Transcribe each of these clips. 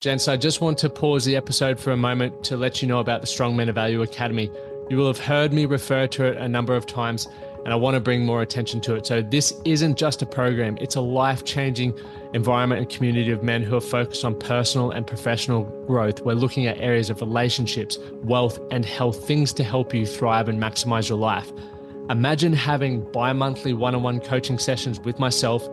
Gents, I just want to pause the episode for a moment to let you know about the Strong Men of Value Academy. You will have heard me refer to it a number of times, and I want to bring more attention to it. So this isn't just a program, it's a life-changing environment and community of men who are focused on personal and professional growth. We're looking at areas of relationships, wealth, and health, things to help you thrive and maximize your life. Imagine having bi-monthly one-on-one coaching sessions with myself,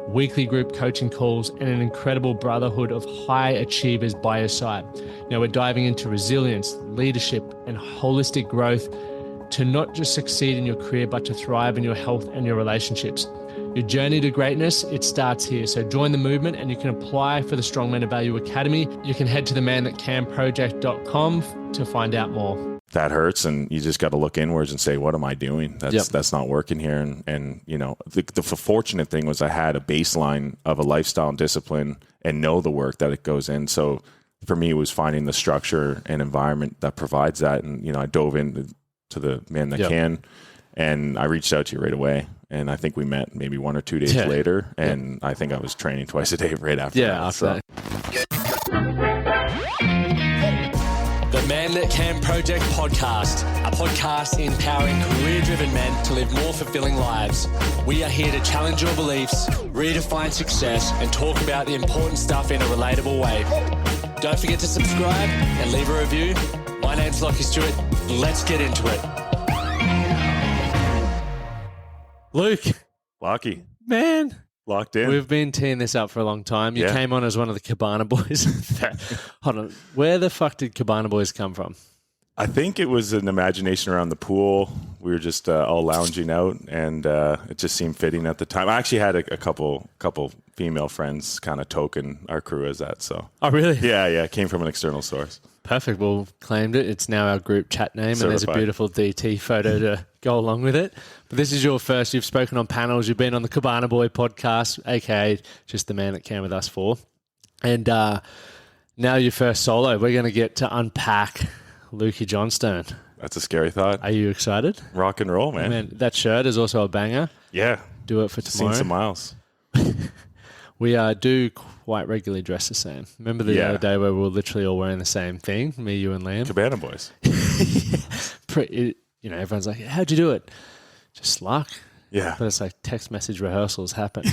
weekly group coaching calls, and an incredible brotherhood of high achievers by your side. Now we're diving into resilience, leadership, and holistic growth to not just succeed in your career, but to thrive in your health and your relationships. Your journey to greatness, it starts here. So join the movement and you can apply for the Strong Men of Value Academy. You can head to themanthatcanproject.com to find out more. That hurts, and you just got to look inwards and say, what am I doing? That's not working here. And you know, the fortunate thing was I had a baseline of a lifestyle and discipline and know the work that it goes in. So for me, it was finding the structure and environment that provides that. And, you know, I dove into the Man That Can, and I reached out to you right away. And I think we met maybe 1 or 2 days later. And I think I was training twice a day right after that. After that. The Man That Can Project podcast, a podcast empowering career-driven men to live more fulfilling lives. We are here to challenge your beliefs, redefine success, and talk about the important stuff in a relatable way. Don't forget to subscribe and leave a review. My name's Lachlan Stuart. Let's get into it. Luke. Lucky. Man. Locked in. We've been teeing this up for a long time. You came on as one of the Cabana Boys. Hold on. Where the fuck did Cabana Boys come from? I think it was an imagination around the pool. We were just all lounging out, and it just seemed fitting at the time. I actually had a couple female friends kind of token our crew as that. So. Oh, really? Yeah. It came from an external source. Perfect. Well, claimed it. It's now our group chat name, Certified. And there's a beautiful DT photo to go along with it. But this is your first. You've spoken on panels. You've been on the Cabana Boy podcast, aka just the Man That Can with us four. And now your first solo. We're going to get to unpack Luke Johnstone. That's a scary thought. Are you excited? Rock and roll, man. That shirt is also a banger. Yeah. Do it for tomorrow. Seen some miles. We do quite regularly dress the same. Remember the other day where we were literally all wearing the same thing, me, you, and Liam? Cabana Boys. Everyone's like, how'd you do it? Just luck. Yeah. But it's like text message rehearsals happen.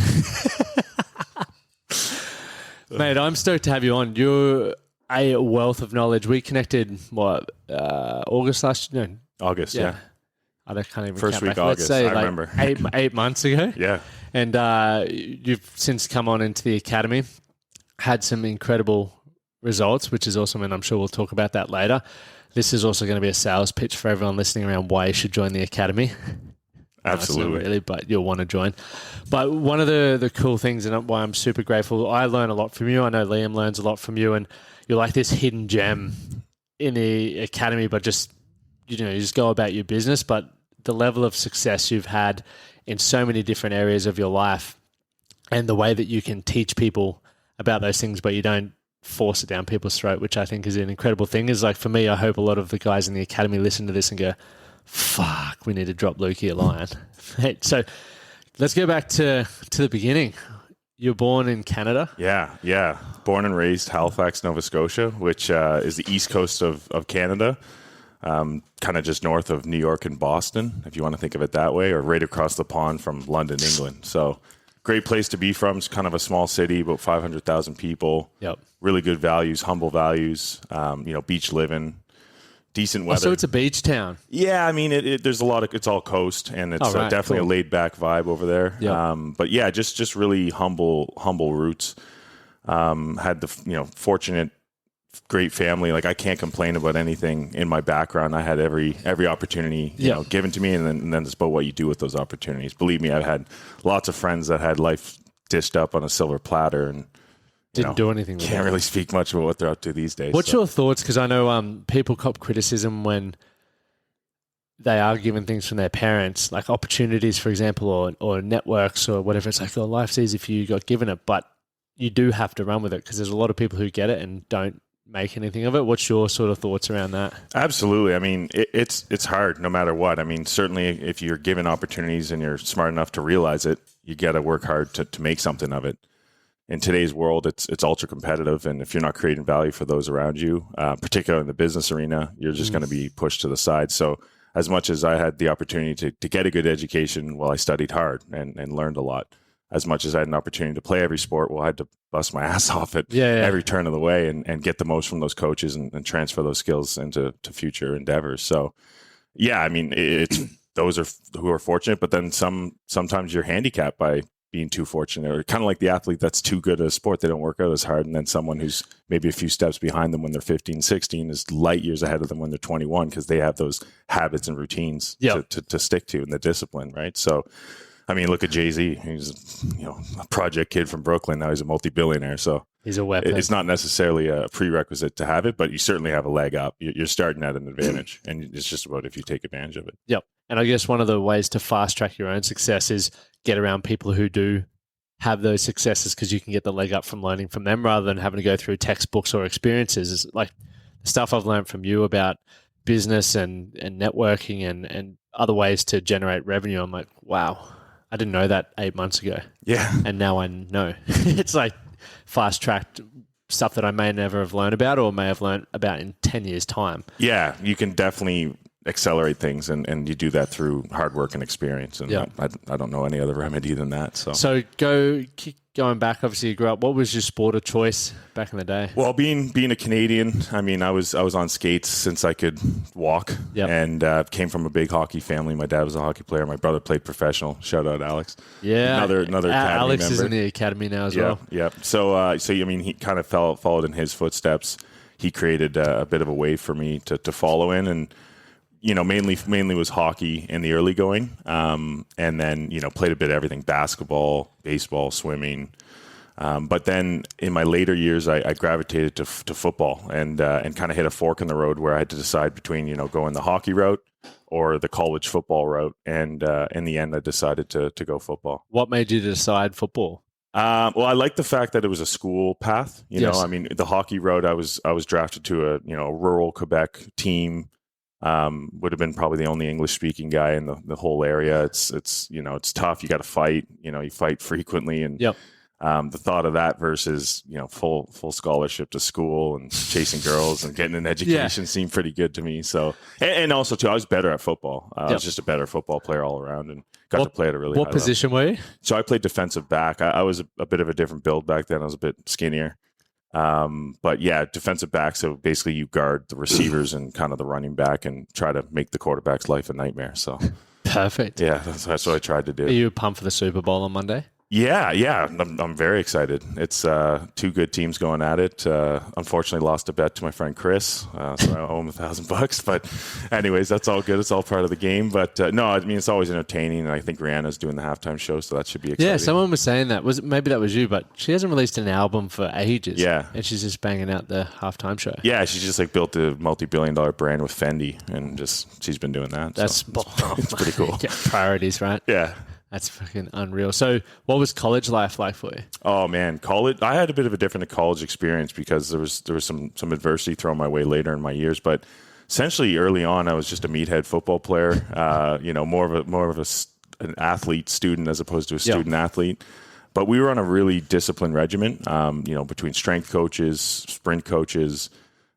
Mate, I'm stoked to have you on. You're a wealth of knowledge. We connected, August last year? No. August, yeah. I can't even First count week back. August, Let's say I remember. 8 months ago. Yeah. And you've since come on into the academy, had some incredible results, which is awesome, and I'm sure we'll talk about that later. This is also going to be a sales pitch for everyone listening around why you should join the academy. Absolutely. No, not really, but you'll want to join. But one of the cool things and why I'm super grateful, I learn a lot from you. I know Liam learns a lot from you, and you're like this hidden gem in the academy, but just, you just go about your business. But the level of success you've had in so many different areas of your life and the way that you can teach people about those things, but you don't force it down people's throat, which I think is an incredible thing. Is like, for me, I hope a lot of the guys in the academy listen to this and go, fuck, we need to drop Lukey a line. So let's go back to the beginning. You're born in Canada? Yeah. Born and raised Halifax, Nova Scotia, which is the east coast of Canada. Kind of just north of New York and Boston, if you want to think of it that way, or right across the pond from London, England. So great place to be from. It's kind of a small city, about 500,000 people. Yep. Really good values, humble values, beach living, decent weather. So it's a beach town. Yeah, I mean, there's a lot of, it's all coast, and it's definitely a laid back vibe over there. Yep. But yeah, just really humble roots. Had the, fortunate, great family. Like, I can't complain about anything in my background. I had every opportunity given to me, and then it's about what you do with those opportunities. Believe me, I've had lots of friends that had life dished up on a silver platter and didn't do anything with it. Can't really speak much about what they're up to these days. What's your thoughts? Because I know people cop criticism when they are given things from their parents, like opportunities, for example, or networks or whatever. It's like, oh, life's easy for you, you got given it, but you do have to run with it, because there's a lot of people who get it and don't make anything of it. What's your sort of thoughts around that? Absolutely. I mean, it's hard no matter what. I mean, certainly if you're given opportunities and you're smart enough to realize it, you got to work hard to make something of it. in today's world, it's ultra competitive. And if you're not creating value for those around you, particularly in the business arena, you're just going to be pushed to the side. So as much as I had the opportunity to get a good education, well, I studied hard and learned a lot. As much as I had an opportunity to play every sport, well, I had to bust my ass off at every turn of the way and get the most from those coaches and transfer those skills into future endeavors. So, yeah, I mean, it's those are who are fortunate, but then sometimes you're handicapped by being too fortunate, or kind of like the athlete that's too good at a sport, they don't work out as hard, and then someone who's maybe a few steps behind them when they're 15, 16 is light years ahead of them when they're 21 because they have those habits and routines to stick to in the discipline, right? So, I mean, look at Jay-Z. He's a project kid from Brooklyn. Now he's a multi-billionaire. So he's a weapon. It's not necessarily a prerequisite to have it, but you certainly have a leg up. You're starting at an advantage, and it's just about if you take advantage of it. Yep. And I guess one of the ways to fast track your own success is get around people who do have those successes, because you can get the leg up from learning from them rather than having to go through textbooks or experiences. It's like the stuff I've learned from you about business and networking and other ways to generate revenue. I'm like, wow. I didn't know that 8 months ago. Yeah. And now I know. It's like fast-tracked stuff that I may never have learned about or may have learned about in 10 years' time. Yeah, you can definitely accelerate things, and you do that through hard work and experience. And I don't know any other remedy than that. So going back, obviously you grew up. What was your sport of choice back in the day? Well, being a Canadian, I mean, I was on skates since I could walk, and came from a big hockey family. My dad was a hockey player. My brother played professional. Shout out Alex. Yeah, another academy Alex member. is in the academy now as well. Yeah. So I mean, he kind of followed in his footsteps. He created a bit of a way for me to follow in, and mainly was hockey in the early going, and then played a bit of everything: basketball, baseball, swimming. But then in my later years, I gravitated to football, and kind of hit a fork in the road where I had to decide between going the hockey route or the college football route. And in the end, I decided to go football. What made you decide football? Well, I like the fact that it was a school path. I mean, the hockey route, I was drafted to a rural Quebec team. Would have been probably the only English speaking guy in the whole area. It's tough. You got to fight. You fight frequently, and the thought of that versus full scholarship to school and chasing girls and getting an education seemed pretty good to me. So and also too, I was better at football. I was just a better football player all around, and got to play at a really high level. What position were you? So I played defensive back. I was a bit of a different build back then. I was a bit skinnier. But yeah, defensive back. So basically you guard the receivers and kind of the running back and try to make the quarterback's life a nightmare. So perfect. Yeah, that's what I tried to do. Are you pumped for the Super Bowl on Monday? Yeah. I'm very excited. It's two good teams going at it. Unfortunately, lost a bet to my friend Chris, so I owe him $1,000. But anyways, that's all good. It's all part of the game. But no, I mean, it's always entertaining. And I think Rihanna's doing the halftime show, so that should be exciting. Yeah, someone was saying that. Maybe that was you, but she hasn't released an album for ages. Yeah. And she's just banging out the halftime show. Yeah, she just built a multi-billion-dollar brand with Fendi, and she's been doing that. That's it's pretty cool. Yeah, priorities, right? Yeah. That's fucking unreal. So what was college life like for you? Oh man, college. I had a bit of a different college experience because there was some adversity thrown my way later in my years. But essentially, early on, I was just a meathead football player. More of an athlete student as opposed to a student athlete. But we were on a really disciplined regimen. Between strength coaches, sprint coaches,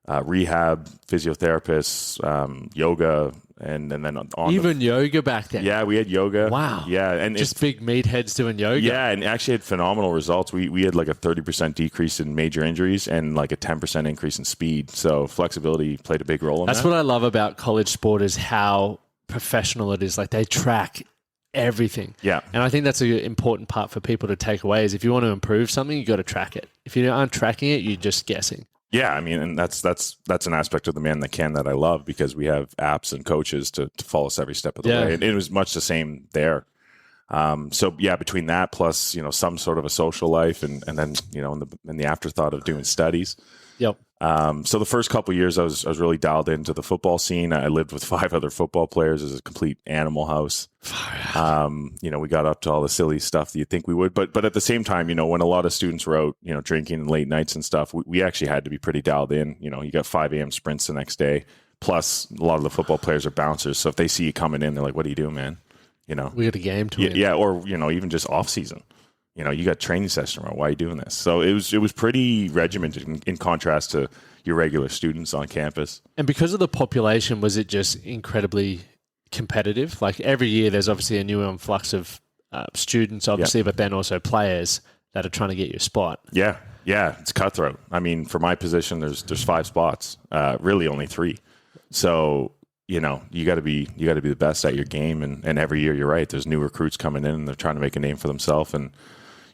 rehab, physiotherapists, yoga. And then yoga back then. Yeah, we had yoga. Wow. Yeah, and just big meatheads doing yoga. Yeah, and actually had phenomenal results. We had like a 30% decrease in major injuries and like a 10% increase in speed. So flexibility played a big role in that. That's what I love about college sport is how professional it is. Like they track everything. Yeah. And I think that's an important part for people to take away is if you want to improve something, you got to track it. If you aren't tracking it, you're just guessing. Yeah, I mean, and that's an aspect of the man that can that I love because we have apps and coaches to follow us every step of the way. And it was much the same there. So yeah, between that plus some sort of a social life and then in the afterthought of doing studies. Yep. So the first couple of years, I was really dialed into the football scene. I lived with 5 other football players. It was a complete animal house. We got up to all the silly stuff that you'd think we would, but at the same time, when a lot of students were out, drinking and late nights and stuff, we actually had to be pretty dialed in. You got 5 a.m. sprints the next day. Plus, a lot of the football players are bouncers, so if they see you coming in, they're like, "What are you doing, man?" We got a game to win. Yeah, or even just off season. you got training session tomorrow. Why are you doing this? So it was pretty regimented in contrast to your regular students on campus. And because of the population, was it just incredibly competitive? Like every year there's obviously a new influx of students, obviously, but then also players that are trying to get you a spot. Yeah, it's cutthroat. I mean, for my position, there's 5 spots, really only 3. So, you got to be the best at your game. And every year, you're right, there's new recruits coming in and they're trying to make a name for themselves. And,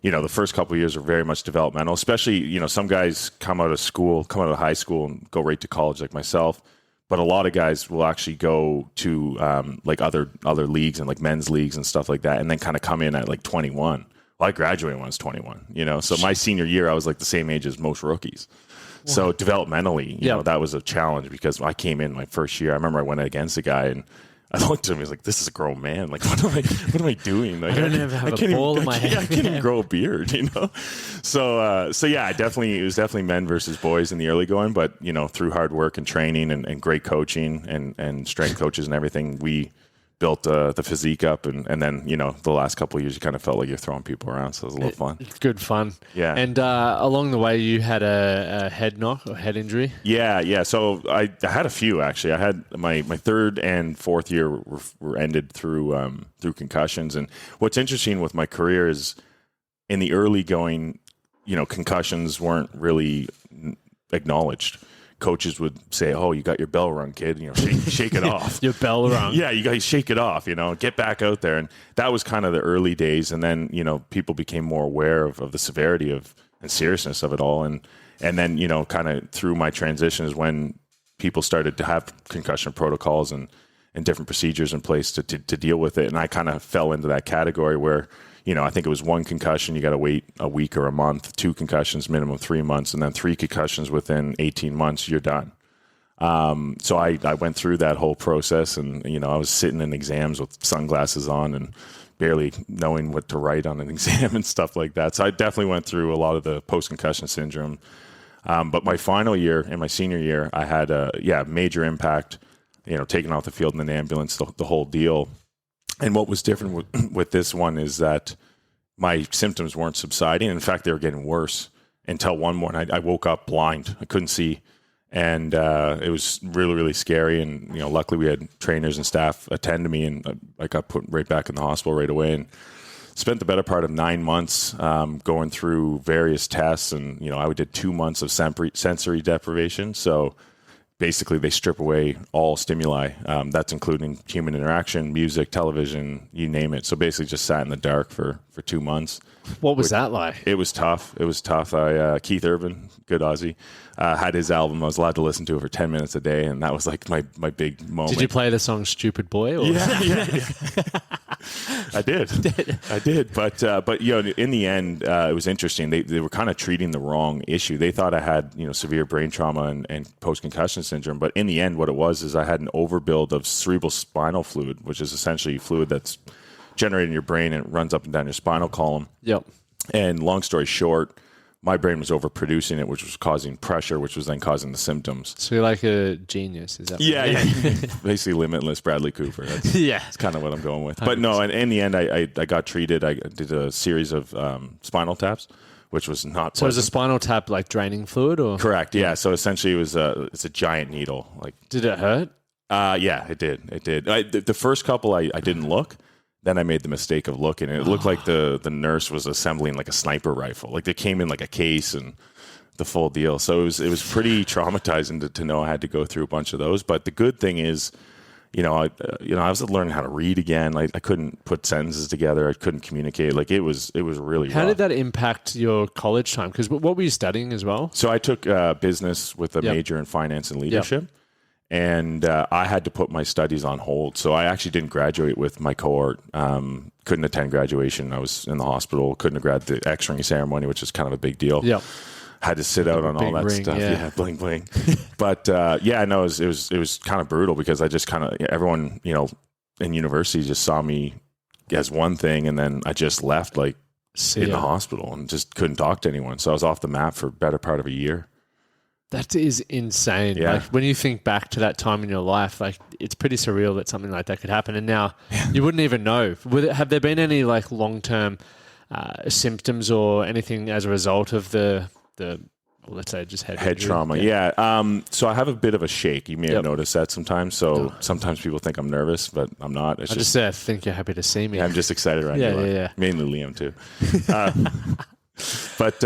the first couple of years are very much developmental, especially, some guys come out of high school and go right to college like myself. But a lot of guys will actually go to like other leagues and like men's leagues and stuff like that, and then kind of come in at like 21. Well, I graduated when I was 21, so my senior year, I was like the same age as most rookies. Wow. So developmentally, that was a challenge because when I came in my first year, I remember I went against a guy and I looked at him. He was like, "This is a grown man. Like, what am I doing? Like, I don't even have a ball in my head. I can't even grow a beard, So yeah, it was definitely men versus boys in the early going. But through hard work and training and great coaching and strength coaches and everything, we built the physique up, and then the last couple of years you kind of felt like you're throwing people around, so it was a little fun. It's good fun. Yeah. And along the way you had a head knock or head injury? Yeah. So I had a few actually. I had my 3rd and 4th year were ended through concussions. And what's interesting with my career is in the early going, concussions weren't really acknowledged. Coaches would say, "Oh, you got your bell rung, kid. Shake it off." Your bell rung. Yeah, you got to shake it off. Get back out there. And that was kind of the early days. And then people became more aware of the severity and seriousness of it all. And then kind of through my transition is when people started to have concussion protocols and different procedures in place to deal with it. And I kind of fell into that category where I think it was 1 concussion, you got to wait a week or a month, 2 concussions, minimum 3 months, and then 3 concussions within 18 months, you're done. So I went through that whole process, and, I was sitting in exams with sunglasses on and barely knowing what to write on an exam and stuff like that. So I definitely went through a lot of the post-concussion syndrome. But my final year and my senior year, I had a major impact, taken off the field in an ambulance, the whole deal. And what was different with this one is that my symptoms weren't subsiding. In fact, they were getting worse until one morning I woke up blind. I couldn't see. And it was really, really scary. And, luckily we had trainers and staff attend to me, and I got put right back in the hospital right away and spent the better part of 9 months going through various tests. And, I did 2 months of sensory deprivation. So basically they strip away all stimuli. That's including human interaction, music, television, you name it. So basically just sat in the dark for 2 months. What was that like? It was tough. Keith Urban, good Aussie, had his album. I was allowed to listen to it for 10 minutes a day, and that was like my big moment. Did you play the song Stupid Boy? Or? Yeah. I did. But in the end, it was interesting. They were kind of treating the wrong issue. They thought I had, severe brain trauma and post-concussion syndrome. But in the end, what it was is I had an overbuild of cerebral spinal fluid, which is essentially fluid that's generated in your brain and it runs up and down your spinal column. Yep. And long story short, my brain was overproducing it, which was causing pressure, which was then causing the symptoms. So you're like a genius, is that? Yeah. Basically limitless Bradley Cooper. That's kind of what I'm going with. 100%. But no, in the end, I got treated. I did a series of spinal taps, which was not pleasant. So is a spinal tap like draining fluid? Or? Correct, yeah. So essentially it's a giant needle. Did it hurt? Yeah, it did. The first couple, I didn't look. Then I made the mistake of looking, and it looked like the nurse was assembling like a sniper rifle. Like they came in like a case and the full deal. So it was pretty traumatizing to know I had to go through a bunch of those. But the good thing is, I was learning how to read again. I couldn't put sentences together. I couldn't communicate. Like it was really How rough. did that impact your college time? Because what were you studying as well? So I took business with a major in finance and leadership. Yep. And I had to put my studies on hold. So I actually didn't graduate with my cohort. Couldn't attend graduation. I was in the hospital. Couldn't have grabbed the X-ring ceremony, which is kind of a big deal. Yep. Had to sit out on all that ring, stuff. Yeah, bling bling. But it was kind of brutal because I just kind of everyone in university just saw me as one thing, and then I just left in the hospital and just couldn't talk to anyone. So I was off the map for a better part of a year. That is insane. Yeah. Like when you think back to that time in your life, like it's pretty surreal that something like that could happen. And now you wouldn't even know. Have there been any like long-term symptoms or anything as a result of the let's say just head trauma. Yeah. So I have a bit of a shake. You may have noticed that sometimes. So sometimes people think I'm nervous, but I'm not. It's just think you're happy to see me. I'm just excited right now. Yeah. Mainly Liam too. But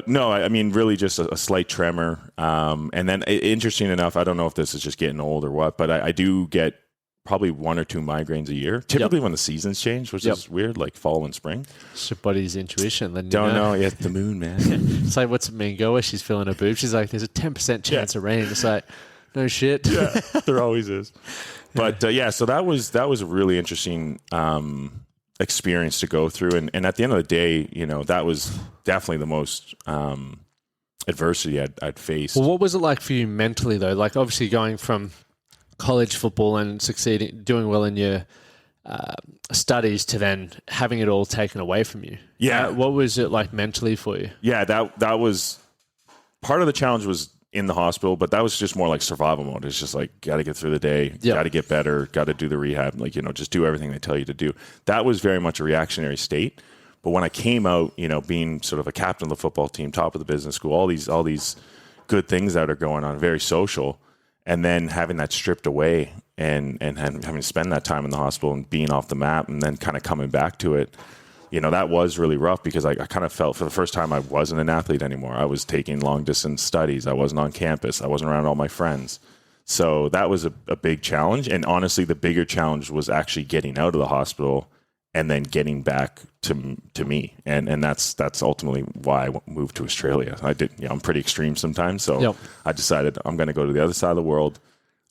no, I mean, really just a slight tremor. And then interesting enough, I don't know if this is just getting old or what, but I do get probably 1 or 2 migraines a year, typically when the seasons change, which is weird, like fall and spring. It's your body's intuition. Don't know. Yeah, it's the moon, man. It's like, what's it mean? Go where she's feeling her boobs. She's like, there's a 10% chance of rain. It's like, no shit. Yeah, there always is. But so that was a really interesting experience to go through. And at the end of the day, you know, that was definitely the most adversity I'd faced. Well, what was it like for you mentally though? Like obviously going from college football and succeeding, doing well in your studies to then having it all taken away from you. Yeah. What was it like mentally for you? Yeah, that was part of the challenge was in the hospital, but that was just more like survival mode. It's just like, got to get through the day, got to get better, got to do the rehab, like, you know, just do everything they tell you to do. That was very much a reactionary state. But when I came out, you know, being sort of a captain of the football team, top of the business school, all these good things that are going on, very social, and then having that stripped away and having to spend that time in the hospital and being off the map and then kind of coming back to it, you know, that was really rough because I kind of felt for the first time I wasn't an athlete anymore. I was taking long distance studies. I wasn't on campus. I wasn't around all my friends. So that was a big challenge. And honestly, the bigger challenge was actually getting out of the hospital and then getting back to me. And that's ultimately why I moved to Australia. I did, you know, I'm pretty extreme sometimes. So I decided I'm going to go to the other side of the world.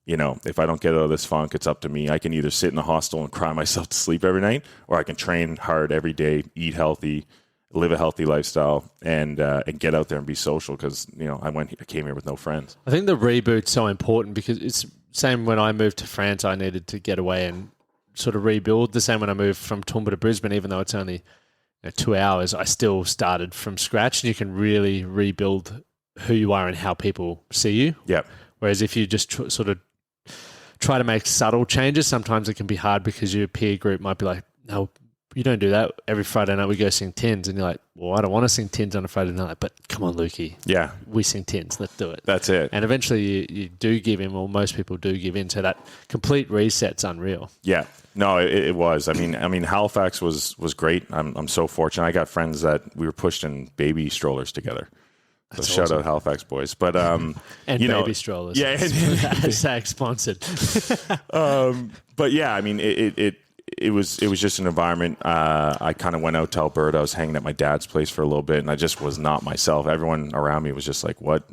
You know, if I don't get out of this funk, it's up to me. I can either sit in the hostel and cry myself to sleep every night, or I can train hard every day, eat healthy, live a healthy lifestyle, and get out there and be social. Because, you know, I came here with no friends. I think the reboot's so important because it's same when I moved to France. I needed to get away and sort of rebuild. The same when I moved from Toowoomba to Brisbane, even though it's only 2 hours, I still started from scratch, and you can really rebuild who you are and how people see you. Yep. Whereas if you just sort of try to make subtle changes, sometimes it can be hard because your peer group might be like, no, you don't do that. Every Friday night we go sing tins. And you're like, well, I don't want to sing tins on a Friday night, but come on, Lukey. Yeah. We sing tins. Let's do it. That's it. And eventually you do give in, or most people do give in. So that complete reset's unreal. Yeah. No, it was. I mean, Halifax was great. I'm so fortunate. I got friends that we were pushed in baby strollers together. So That's shout awesome. out Halifax boys, but and you baby know, strollers. Yeah, hashtag sponsored. But yeah, I mean, it was just an environment. I kind of went out to Alberta. I was hanging at my dad's place for a little bit, and I just was not myself. Everyone around me was just like, "What,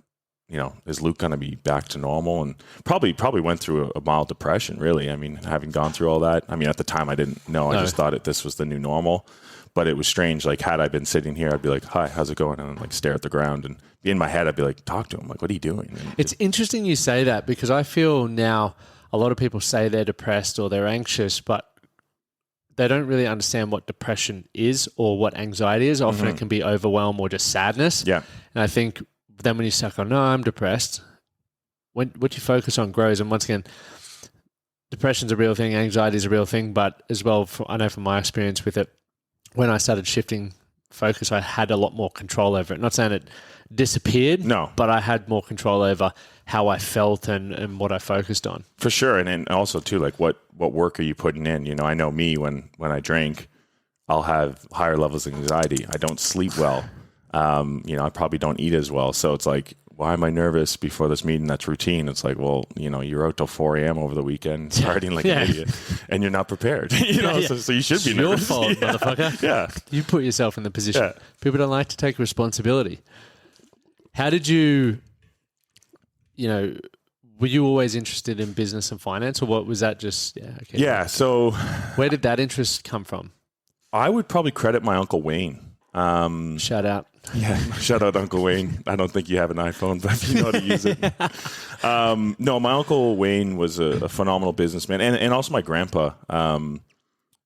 you know, is Luke going to be back to normal?" And probably went through a mild depression. Really, I mean, having gone through all that. I mean, at the time, I didn't know. I just thought this was the new normal. But it was strange. Like, had I been sitting here, I'd be like, "Hi, how's it going?" And like stare at the ground. And in my head, I'd be like, "Talk to him. Like, what are you doing?" And it's interesting you say that because I feel now a lot of people say they're depressed or they're anxious, but they don't really understand what depression is or what anxiety is. Often it can be overwhelm or just sadness. Yeah. And I think then when you say, "Oh no, I'm depressed," what you focus on grows. And once again, depression's a real thing, anxiety is a real thing, but as well, I know from my experience with it, when I started shifting focus, I had a lot more control over it. Not saying it disappeared, but I had more control over how I felt and what I focused on. For sure. And also too, like what work are you putting in? You know, I know me when I drink, I'll have higher levels of anxiety. I don't sleep well. You know, I probably don't eat as well. So it's like, why am I nervous before this meeting? That's routine. It's like, well, you know, you're out till 4 a.m. over the weekend partying like an idiot and you're not prepared. You know, so you should be nervous. It's your fault, motherfucker. Yeah. You put yourself in the position. Yeah. People don't like to take responsibility. How did you know, were you always interested in business and finance, or what was that just? Yeah. Okay. Yeah. So where did that interest come from? I would probably credit my Uncle Wayne. Shout out. Yeah, shout out Uncle Wayne. I don't think you have an iPhone, but you know how to use it. No, my Uncle Wayne was a phenomenal businessman, and also my grandpa.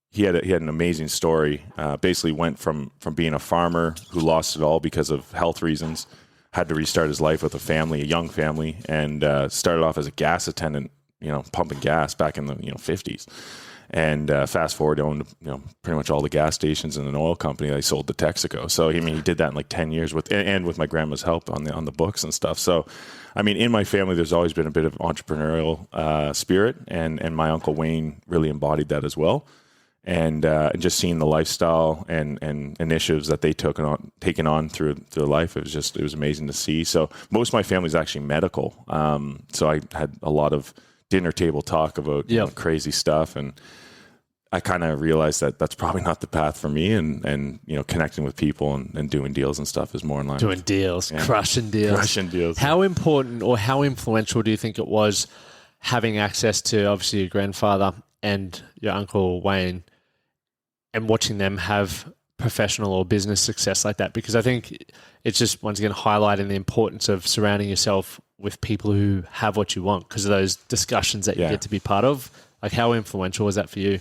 He had an amazing story. Basically, went from being a farmer who lost it all because of health reasons, had to restart his life with a young family, and started off as a gas attendant. You know, pumping gas back in the 50s. And fast forward, owned pretty much all the gas stations and an oil company that I sold to Texaco. So he did that in like 10 years with my grandma's help on the books and stuff. So in my family, there's always been a bit of entrepreneurial spirit, and my Uncle Wayne really embodied that as well. And just seeing the lifestyle and initiatives that they taken on through their life, it was amazing to see. So most of my family is actually medical. So I had a lot of dinner table talk about crazy stuff, and I kind of realized that that's probably not the path for me, and connecting with people and doing deals and stuff is more in line. Doing deals, crushing deals. How important or how influential do you think it was having access to obviously your grandfather and your Uncle Wayne, and watching them have professional or business success like that? Because I think it's just, once again, highlighting the importance of surrounding yourself with people who have what you want, because of those discussions that you get to be part of. Like, how influential was that for you?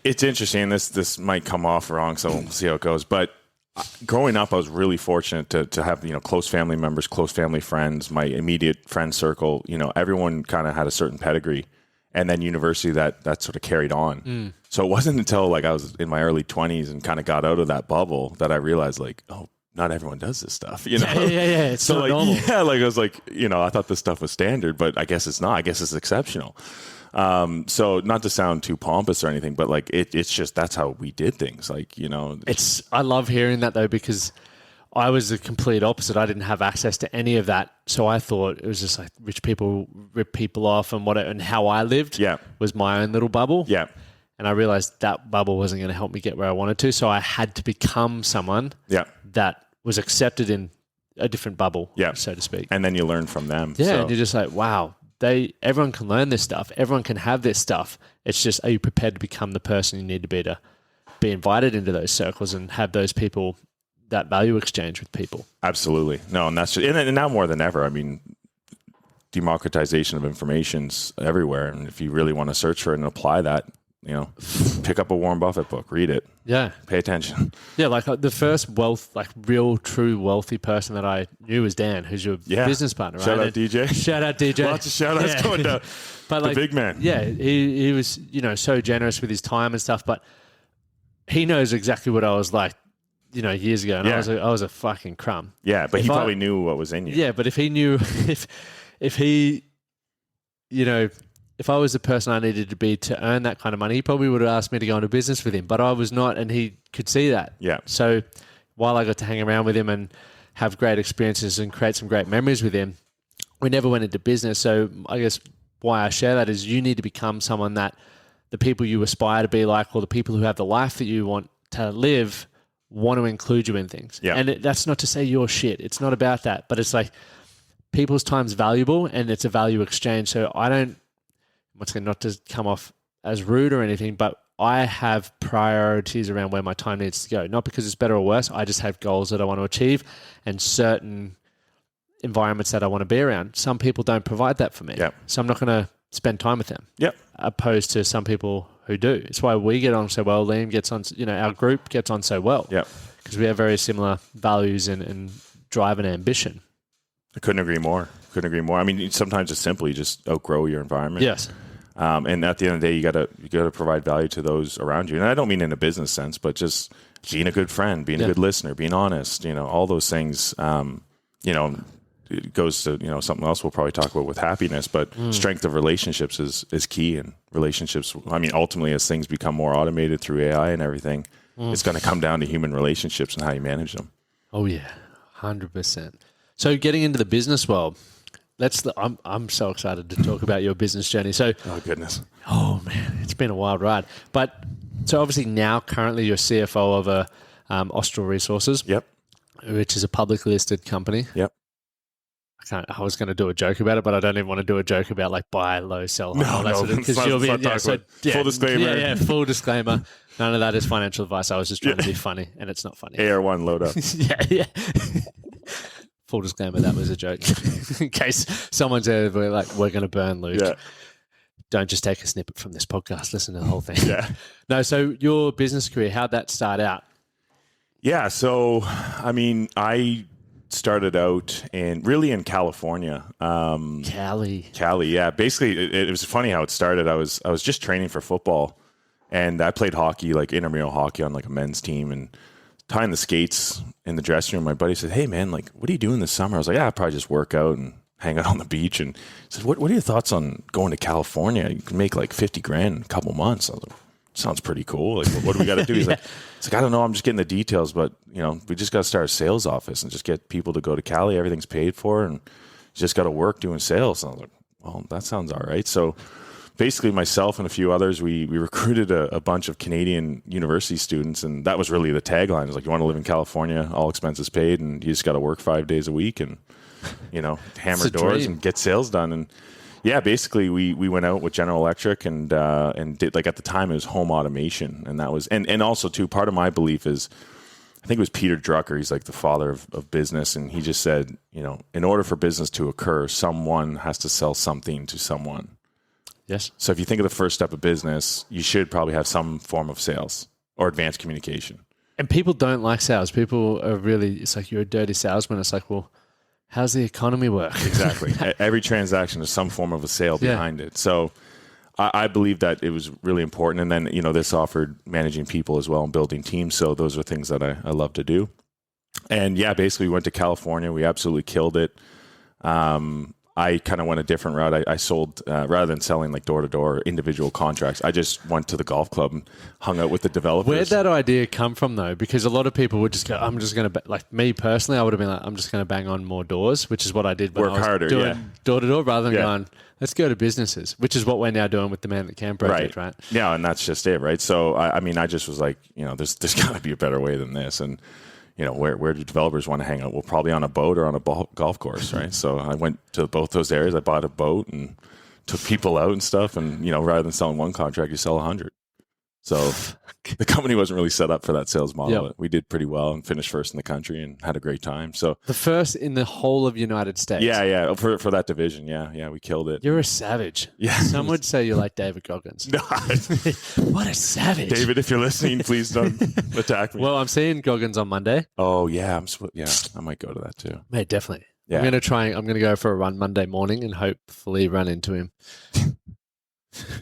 It's interesting. This might come off wrong, so we'll see how it goes. But growing up, I was really fortunate to have close family members, close family friends, my immediate friend circle. Everyone kind of had a certain pedigree, and then university that sort of carried on. So it wasn't until like I was in my early 20s and kind of got out of that bubble that I realized, like, oh, not everyone does this stuff, Yeah, it's so not normal. Yeah, like I was like, I thought this stuff was standard, but I guess it's not. I guess it's exceptional. So not to sound too pompous or anything, but like it's just, that's how we did things. Like, I love hearing that though, because I was the complete opposite. I didn't have access to any of that. So I thought it was just like rich people rip people off, and how I lived was my own little bubble. Yeah. And I realized that bubble wasn't going to help me get where I wanted to. So I had to become someone that was accepted in a different bubble, so to speak. And then you learn from them. Yeah. So. And you're just like, wow, everyone can learn this stuff. Everyone can have this stuff. It's just, are you prepared to become the person you need to be invited into those circles and have those people, that value exchange with people? Absolutely. No, and that's just, and now more than ever, democratization of information's everywhere. And if you really want to search for it and apply that, pick up a Warren Buffett book, read it. Yeah. Pay attention. Yeah. Like the first real, true wealthy person that I knew was Dan, who's your business partner, right? Shout out DJ. Shout out DJ. Lots of shout outs going down. But the big man. Yeah. He was, so generous with his time and stuff, but he knows exactly what I was like, years ago. And I was a fucking crumb. Yeah. But he probably knew what was in you. Yeah. But if he knew, if he, if I was the person I needed to be to earn that kind of money, he probably would have asked me to go into business with him, but I was not, and he could see that. Yeah. So while I got to hang around with him and have great experiences and create some great memories with him, we never went into business. So I guess why I share that is you need to become someone that the people you aspire to be like, or the people who have the life that you want to live, want to include you in things. Yeah. And that's not to say you're shit. It's not about that, but it's like people's time's valuable and it's a value exchange. So I don't, once again, not to come off as rude or anything, but I have priorities around where my time needs to go. Not because it's better or worse. I just have goals that I want to achieve and certain environments that I want to be around. Some people don't provide that for me. Yep. So I'm not going to spend time with them. Yep. Opposed to some people who do. It's why we get on so well. Liam gets on, our group gets on so well. Yep. Because we have very similar values and drive and ambition. I couldn't agree more. Sometimes it's simply just outgrow your environment. Yes. And at the end of the day, you gotta provide value to those around you. And I don't mean in a business sense, but just being a good friend, being a good listener, being honest. All those things. It goes to something else we'll probably talk about with happiness. But strength of relationships is key. And relationships. Ultimately, as things become more automated through AI and everything, it's going to come down to human relationships and how you manage them. Oh yeah, 100%. So getting into the business world. I'm so excited to talk about your business journey. So, oh goodness, oh man, it's been a wild ride. But so obviously now, currently, you're CFO of Austral Resources. Yep. Which is a publicly listed company. Yep. I was going to do a joke about it, but I don't even want to do a joke about like buy low, sell high. No, full disclaimer. Yeah, full disclaimer. None of that is financial advice. I was just trying to be funny, and it's not funny. AR1 load up. yeah. Full disclaimer, that was a joke. In case someone's there, we're going to burn Luke. Yeah. Don't just take a snippet from this podcast. Listen to the whole thing. Yeah. No, so your business career, how'd that start out? Yeah. So, I started out in California. Cali. Yeah. Basically, it was funny how it started. I was just training for football. And I played hockey, like intramural hockey on like a men's team, and tying the skates in the dressing room. My buddy said, "Hey man, like, what are you doing this summer?" I was like, "Yeah, I'll probably just work out and hang out on the beach." And he said, what are your thoughts on going to California? You can make like 50 grand in a couple months. I was like, sounds pretty cool. Like, what do we got to do? He's like, I don't know. I'm just getting the details, but we just got to start a sales office and just get people to go to Cali. Everything's paid for, and you just got to work doing sales. And I was like, well, that sounds all right. So basically myself and a few others, we recruited a bunch of Canadian university students, and that was really the tagline. It was like, you want to live in California, all expenses paid, and you just got to work 5 days a week and, hammer doors and get sales done. And yeah, basically we went out with General Electric and did, like, at the time it was home automation. And that was, and also too, part of my belief is, I think it was Peter Drucker. He's like the father of business. And he just said, in order for business to occur, someone has to sell something to someone. Yes. So if you think of the first step of business, you should probably have some form of sales or advanced communication. And people don't like sales. People are really, it's like, you're a dirty salesman. It's like, well, how's the economy work? Exactly. Every transaction is some form of a sale behind it. So I believe that it was really important. And then, this offered managing people as well and building teams. So those are things that I love to do. And yeah, basically we went to California. We absolutely killed it. I kind of went a different route. I sold, rather than selling like door-to-door individual contracts, I just went to the golf club and hung out with the developers. Where'd that idea come from, though? Because a lot of people would just go, I'm just going to, like me personally, I would have been like, I'm just going to bang on more doors, which is what I did when I was doing door-to-door rather than going, let's go to businesses, which is what we're now doing with the Man That Can project, right? Yeah, and that's just it, right? So, I just was like, there's got to be a better way than this. And where do developers want to hang out? Well, probably on a boat or on a golf course, right? So I went to both those areas. I bought a boat and took people out and stuff. And, rather than selling one contract, you sell 100. So the company wasn't really set up for that sales model. Yep. We did pretty well and finished first in the country and had a great time. So the first in the whole of United States. Yeah. For that division. Yeah. We killed it. You're a savage. Yeah. Some would say you're like David Goggins. No, what a savage. David, if you're listening, please don't attack me. Well, I'm seeing Goggins on Monday. Oh yeah. I might go to that too. Mate, definitely. Yeah. I'm going to go for a run Monday morning and hopefully run into him.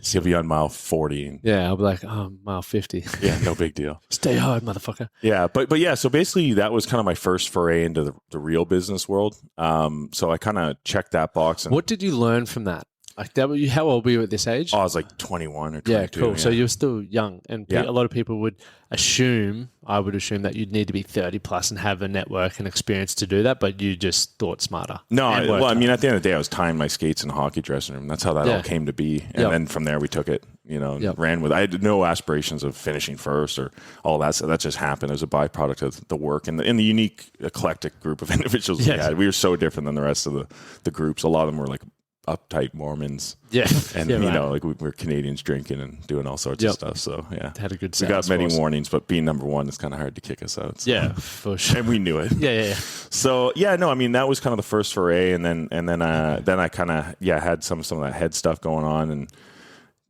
He'll be on mile 40. Yeah, I'll be like, mile 50. Yeah, no big deal. Stay hard, motherfucker. Yeah, but yeah, so basically that was kind of my first foray into the real business world. So I kind of checked that box. And what did you learn from that? Like, how old were you at this age? Oh, I was like 21 or 22. Yeah, cool. Yeah. So you're still young. And a lot of people would assume, I would assume that you'd need to be 30 plus and have a network and experience to do that, but you just thought smarter. No, at the end of the day, I was tying my skates in a hockey dressing room. That's how that all came to be. And then from there, we took it, ran with it. I had no aspirations of finishing first or all that. So that just happened as a byproduct of the work and the unique, eclectic group of individuals we had. We were so different than the rest of the groups. A lot of them were like uptight Mormons. Yeah. And, like we're Canadians drinking and doing all sorts of stuff. So, yeah. Had a good We got many warnings, but being number one is kind of hard to kick us out. So. Yeah, for sure. And we knew it. Yeah. So, that was kind of the first foray. And then I kind of, had some of that head stuff going on and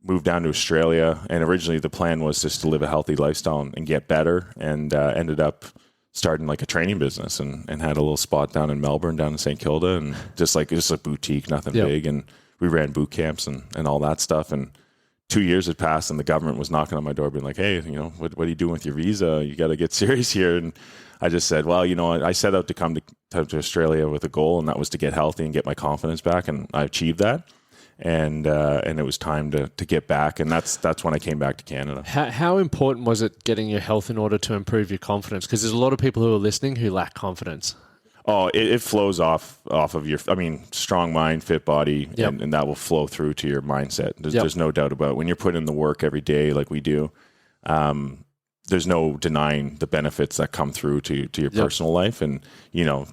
moved down to Australia. And originally the plan was just to live a healthy lifestyle and get better, and ended up starting like a training business and had a little spot down in Melbourne, down in St. Kilda, and just a boutique, nothing big. And we ran boot camps and all that stuff. And 2 years had passed and the government was knocking on my door being like, hey, what are you doing with your visa? You got to get serious here. And I just said, well, I set out to come to Australia with a goal, and that was to get healthy and get my confidence back. And I achieved that. And it was time to get back, and that's when I came back to Canada. How important was it getting your health in order to improve your confidence? Because there's a lot of people who are listening who lack confidence. Oh, it flows off of your, strong mind, fit body, and that will flow through to your mindset. There's no doubt about it. When you're putting in the work every day like we do, there's no denying the benefits that come through to your personal life. And,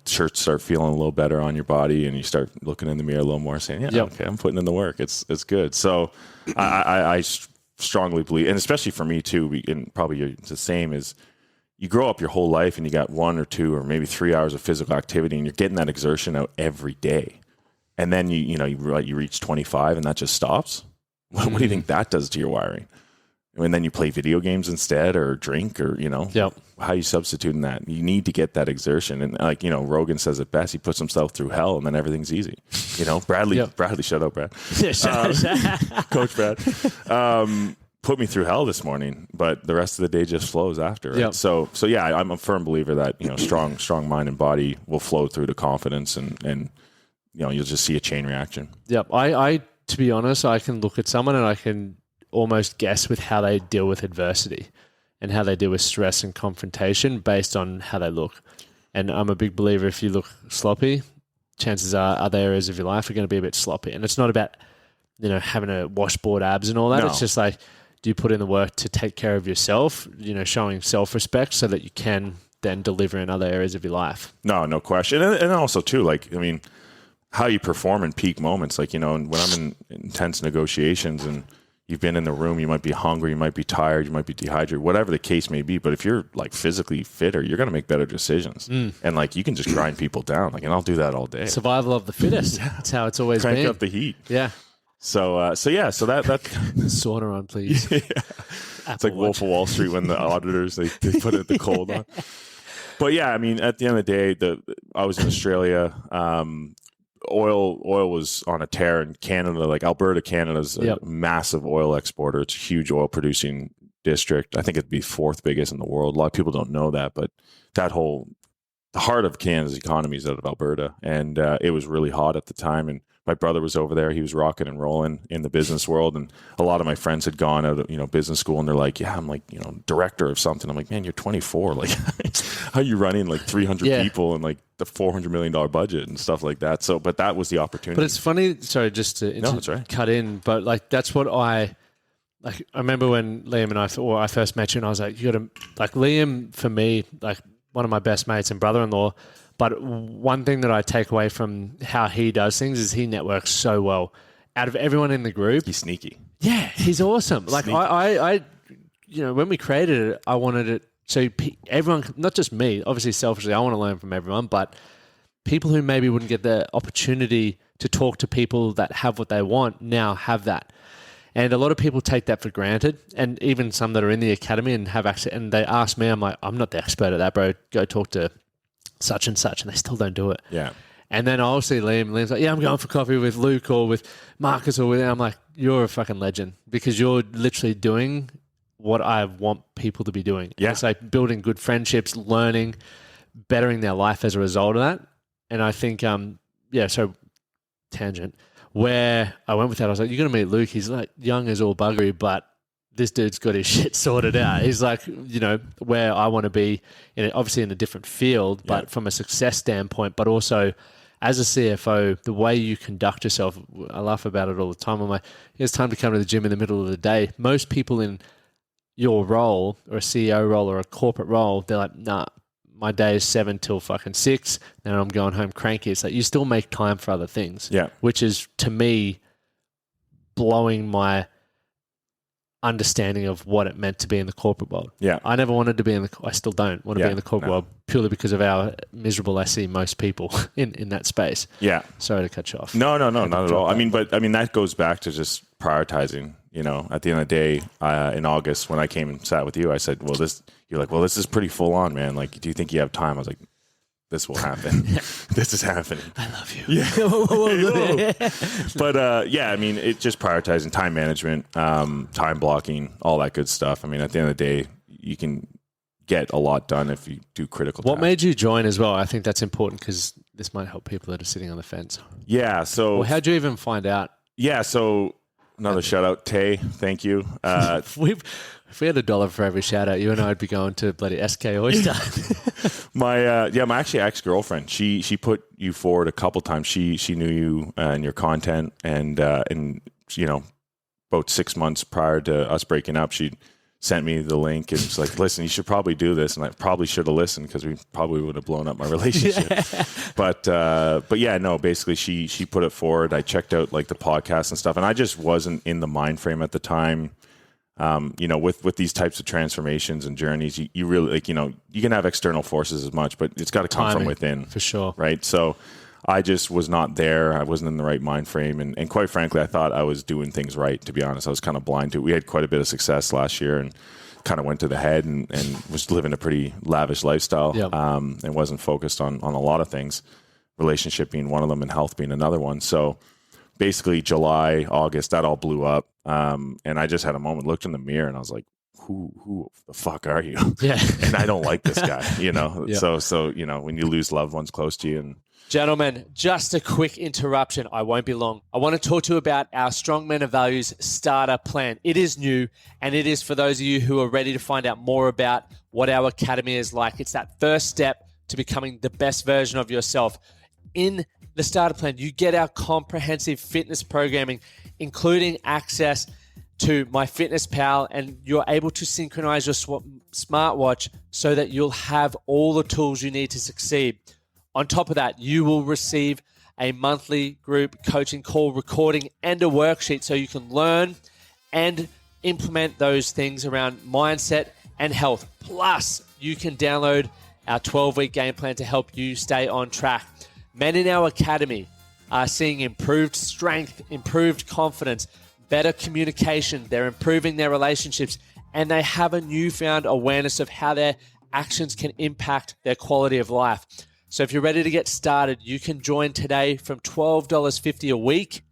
shirts start feeling a little better on your body, and you start looking in the mirror a little more saying, okay, I'm putting in the work. It's good. So I strongly believe, and especially for me too, and probably the same, is you grow up your whole life and you got 1 or 2 or maybe 3 hours of physical activity, and you're getting that exertion out every day. And then you reach 25 and that just stops. What do you think that does to your wiring? And then you play video games instead, or drink, or, how are you substituting that? You need to get that exertion. And Rogan says it best, he puts himself through hell and then everything's easy. Bradley, shut up, Brad. Yeah, Coach Brad. put me through hell this morning, but the rest of the day just flows after. Right? Yep. So yeah, I'm a firm believer that, strong mind and body will flow through to confidence, and you'll just see a chain reaction. Yep. I to be honest, I can look at someone and I can almost guess with how they deal with adversity and how they deal with stress and confrontation based on how they look. And I'm a big believer, if you look sloppy, chances are other areas of your life are going to be a bit sloppy. And it's not about, having a washboard abs and all that. No. It's just like, do you put in the work to take care of yourself, showing self-respect so that you can then deliver in other areas of your life? No question. And also too, how you perform in peak moments, when I'm in intense negotiations and you've been in the room, you might be hungry, you might be tired, you might be dehydrated, whatever the case may be. But if you're physically fitter, you're going to make better decisions. And you can just grind people down. And I'll do that all day. Survival of the fittest. Yeah. That's how it's always been. Crank up the heat. Yeah. So that sauna on, please. Yeah. It's like Wolf of Wall Street when the auditors, they put it the cold on. But yeah, at the end of the day, I was in Australia. Oil was on a tear in Canada. Alberta, Canada's a massive oil exporter. It's a huge oil producing district. I think it'd be 4th biggest in the world. A lot of people don't know that, but the heart of Canada's economy is out of Alberta. And it was really hot at the time. And my brother was over there. He was rocking and rolling in the business world. And a lot of my friends had gone out of, business school, and they're like, yeah, I'm director of something. I'm like, man, you're 24. How are you running 300 people and the $400 million budget and stuff like that? So, but that was the opportunity. But it's funny, sorry, just to that's right. cut in, but that's what I remember when Liam and I first met you, and I was like, you got to, Liam for me, one of my best mates and brother-in-law. But one thing that I take away from how he does things is he networks so well. Out of everyone in the group, he's sneaky. Yeah, he's awesome. I when we created it, I wanted it so everyone, not just me, obviously selfishly, I want to learn from everyone, but people who maybe wouldn't get the opportunity to talk to people that have what they want now have that. And a lot of people take that for granted, and even some that are in the academy and have access, and they ask me, I'm like, I'm not the expert at that, bro. Go talk to such and such, and they still don't do it. Yeah. And then I'll see Liam's like, yeah, I'm going for coffee with Luke or with Marcus or with, I'm like, you're a fucking legend, because you're literally doing what I want people to be doing. Yeah. It's building good friendships, learning, bettering their life as a result of that. And I think, so tangent, where I went with that, I was like, you're going to meet Luke. He's young as all buggery, but this dude's got his shit sorted out. He's where I want to be, obviously in a different field, but from a success standpoint, but also as a CFO, the way you conduct yourself, I laugh about it all the time. I'm like, it's time to come to the gym in the middle of the day. Most people in your role or a CEO role or a corporate role, they're like, nah, my day is 7 till fucking 6, then I'm going home cranky. It's you still make time for other things, which is, to me, blowing my understanding of what it meant to be in the corporate world. Yeah. I never wanted to be I still don't want to be in the corporate world, purely because of how miserable I see most people in that space. Yeah. Sorry to cut you off. No, not at all. That goes back to just prioritizing. At the end of the day, in August, when I came and sat with you, I said, you're like, this is pretty full on, man. Do you think you have time? I was like, this will happen. This is happening. I love you. Yeah. But it's just prioritizing, time management, time blocking, all that good stuff. At the end of the day, you can get a lot done if you do critical tasks. What made you join as well? I think that's important, because this might help people that are sitting on the fence. Yeah. So how'd you even find out? Yeah. So another shout out, Tay. Thank you. If we had $1 for every shout out, you and I would be going to bloody SK Oyster. My actually ex-girlfriend, she put you forward a couple times. She knew you and your content, and about 6 months prior to us breaking up, she sent me the link and was like, listen, you should probably do this. And I probably should have listened, because we probably would have blown up my relationship. Basically she put it forward. I checked out the podcast and stuff, and I just wasn't in the mind frame at the time. With these types of transformations and journeys, you really you can have external forces as much, but it's got to come from within, for sure. Right. So I just was not there. I wasn't in the right mind frame. And quite frankly, I thought I was doing things right, to be honest. I was kind of blind to it. We had quite a bit of success last year and kind of went to the head and was living a pretty lavish lifestyle, and wasn't focused on a lot of things, relationship being one of them and health being another one. So basically July, August, that all blew up. And I just had a moment, looked in the mirror, and I was like, who the fuck are you? Yeah. And I don't like this guy, you know? Yeah. So, you know, when you lose loved ones close to you. And Gentlemen, just a quick interruption. I won't be long. I want to talk to you about our Strong Men of Values starter plan. It is new, and it is for those of you who are ready to find out more about what our academy is like. It's that first step to becoming the best version of yourself. In the starter plan, you get our comprehensive fitness programming, including access to MyFitnessPal, and you're able to synchronize your smartwatch so that you'll have all the tools you need to succeed. On top of that, you will receive a monthly group coaching call recording and a worksheet so you can learn and implement those things around mindset and health. Plus, you can download our 12-week game plan to help you stay on track. Men in our academy are seeing improved strength, improved confidence, better communication. They're improving their relationships, and they have a newfound awareness of how their actions can impact their quality of life. So if you're ready to get started, you can join today from $12.50 a week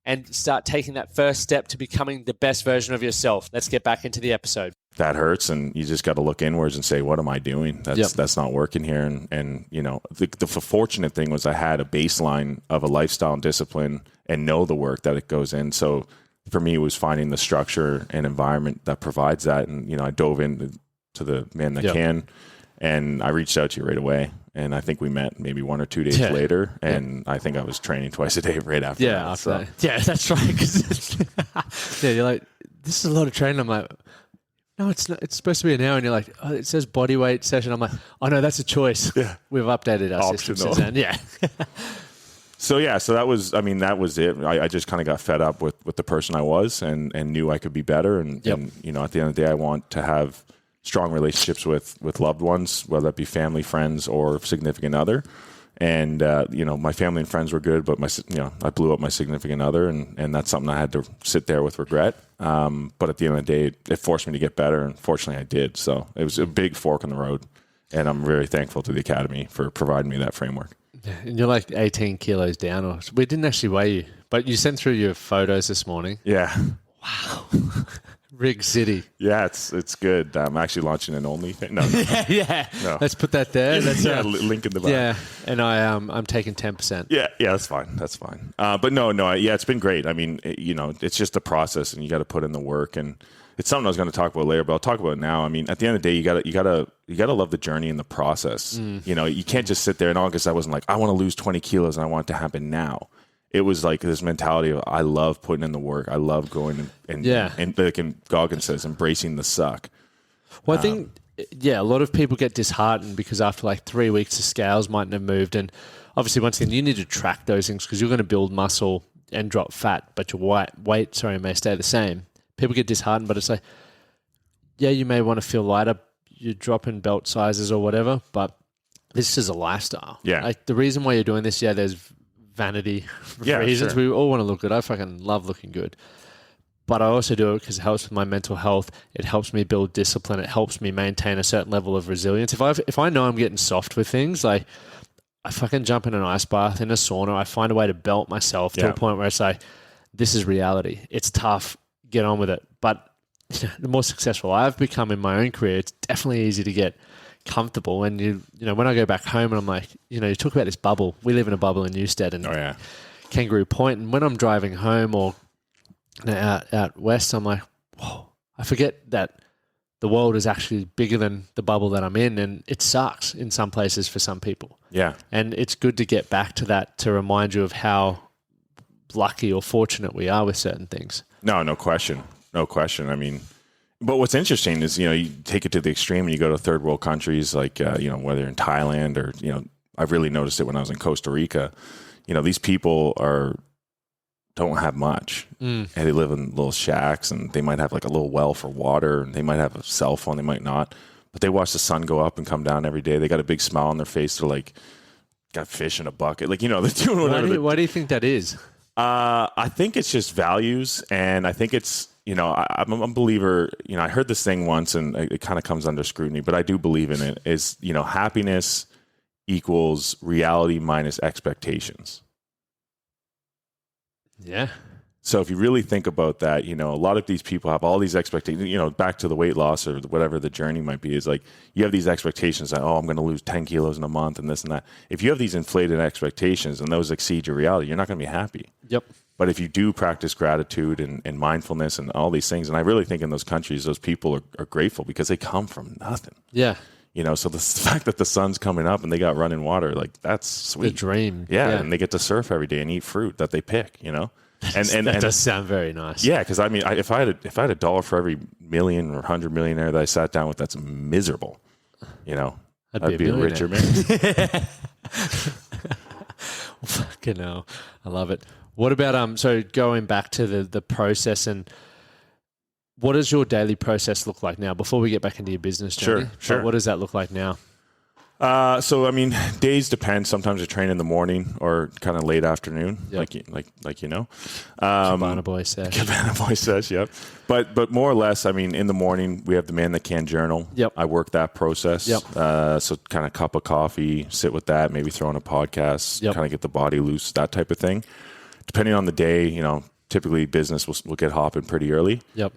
and start taking that first step to becoming the best version of yourself. Let's get back into the episode. that hurts, and you just got to look inwards and say, what am I doing? That's not working here. And you know, the fortunate thing was I had a baseline of a lifestyle and discipline and know the work that it goes in. So for me, it was finding the structure and environment that provides that. And, you know, I dove into the man that can, and I reached out to you right away. And I think we met maybe 1 or 2 days later. And I think I was training twice a day right after that. After that. Yeah, that's right. You're like, this is a lot of training. I'm like, no, it's not. It's supposed to be an hour. And you're like, oh, it says body weight session. I'm like, oh, no, that's a choice. Yeah. We've updated our system since then. Yeah. So that was it. I just kind of got fed up with the person I was and knew I could be better. And, you know, at the end of the day, I want to have strong relationships with loved ones, whether that be family, friends, or significant other. And, you know, my family and friends were good, but I blew up my significant other, and that's something I had to sit there with regret. But at the end of the day, it forced me to get better, and fortunately I did. So it was a big fork in the road, and I'm very thankful to the Academy for providing me that framework. Yeah, and you're like 18 kilos down, or we didn't actually weigh you, but you sent through your photos this morning. Yeah. Wow. Rig City. Yeah, it's good. I'm actually launching an OnlyFans. No. No. Let's put that there. That's link in the bio. Yeah, and I'm taking 10%. Yeah, that's fine. But no, it's been great. I mean, you know, it's just a process, and you got to put in the work. And it's something I was going to talk about later, but I'll talk about it now. I mean, at the end of the day, you gotta love the journey and the process. You know, you can't just sit there. In August, I wasn't like, I want to lose 20 kilos and I want it to happen now. It was like this mentality of, I love putting in the work. I love going and like Goggins says, embracing the suck. Well, I think, a lot of people get disheartened because after like 3 weeks, the scales mightn't have moved. And obviously, once again, you need to track those things because you're going to build muscle and drop fat, but your weight may stay the same. People get disheartened, but it's like, you may want to feel lighter. You're dropping belt sizes or whatever, but this is a lifestyle. Yeah. Like the reason why you're doing this, there's vanity reasons. Sure. We all want to look good. I fucking love looking good. But I also do it because it helps with my mental health. It helps me build discipline. It helps me maintain a certain level of resilience. If I know I'm getting soft with things, like I fucking jump in an ice bath, in a sauna, I find a way to belt myself to a point where it's like, this is reality. It's tough. Get on with it. But the more successful I've become in my own career, it's definitely easy to get comfortable. And you know, when I go back home and I'm like, you know, you talk about this bubble. We live in a bubble in Newstead and Kangaroo Point. And when I'm driving home or out west, I'm like, whoa, I forget that the world is actually bigger than the bubble that I'm in, and it sucks in some places for some people. Yeah. And it's good to get back to that to remind you of how lucky or fortunate we are with certain things. No question. I mean, but what's interesting is, you know, you take it to the extreme and you go to third world countries like, you know, whether in Thailand or, you know, I've really noticed it when I was in Costa Rica. You know, these people don't have much, and they live in little shacks, and they might have like a little well for water, and they might have a cell phone, they might not, but they watch the sun go up and come down every day. They got a big smile on their face. They're like, got fish in a bucket. Like, you know, they're doing whatever. Why do you think that is? I think it's just values, and I think it's, you know, I'm a believer. You know, I heard this thing once, and it kind of comes under scrutiny, but I do believe in it. Is, you know, happiness equals reality minus expectations. Yeah. So if you really think about that, a lot of these people have all these expectations, back to the weight loss or whatever the journey might be, is like you have these expectations that, I'm going to lose 10 kilos in a month and this and that. If you have these inflated expectations and those exceed your reality, you're not going to be happy. Yep. But if you do practice gratitude and mindfulness and all these things, and I really think in those countries, those people are grateful because they come from nothing. Yeah. So the fact that the sun's coming up and they got running water, like that's sweet. The dream. Yeah. And they get to surf every day and eat fruit that they pick, That does sound very nice. Yeah, because I mean, if I had a dollar for every million or 100 millionaire that I sat down with, that's miserable. I'd be a richer man. Fucking hell, I love it. What about so going back to the process, and what does your daily process look like now? Before we get back into your business journey, sure. What does that look like now? So I mean, days depend. Sometimes I train in the morning or kind of late afternoon, yep. like Cabana Boy sesh. Cabana Boy sesh, yep. But more or less, I mean, in the morning we have the Man That Can journal. Yep. I work that process. Yep. So kind of cup of coffee, sit with that, maybe throw on a podcast, yep. kind of get the body loose, that type of thing. Depending on the day, typically business will get hopping pretty early. Yep.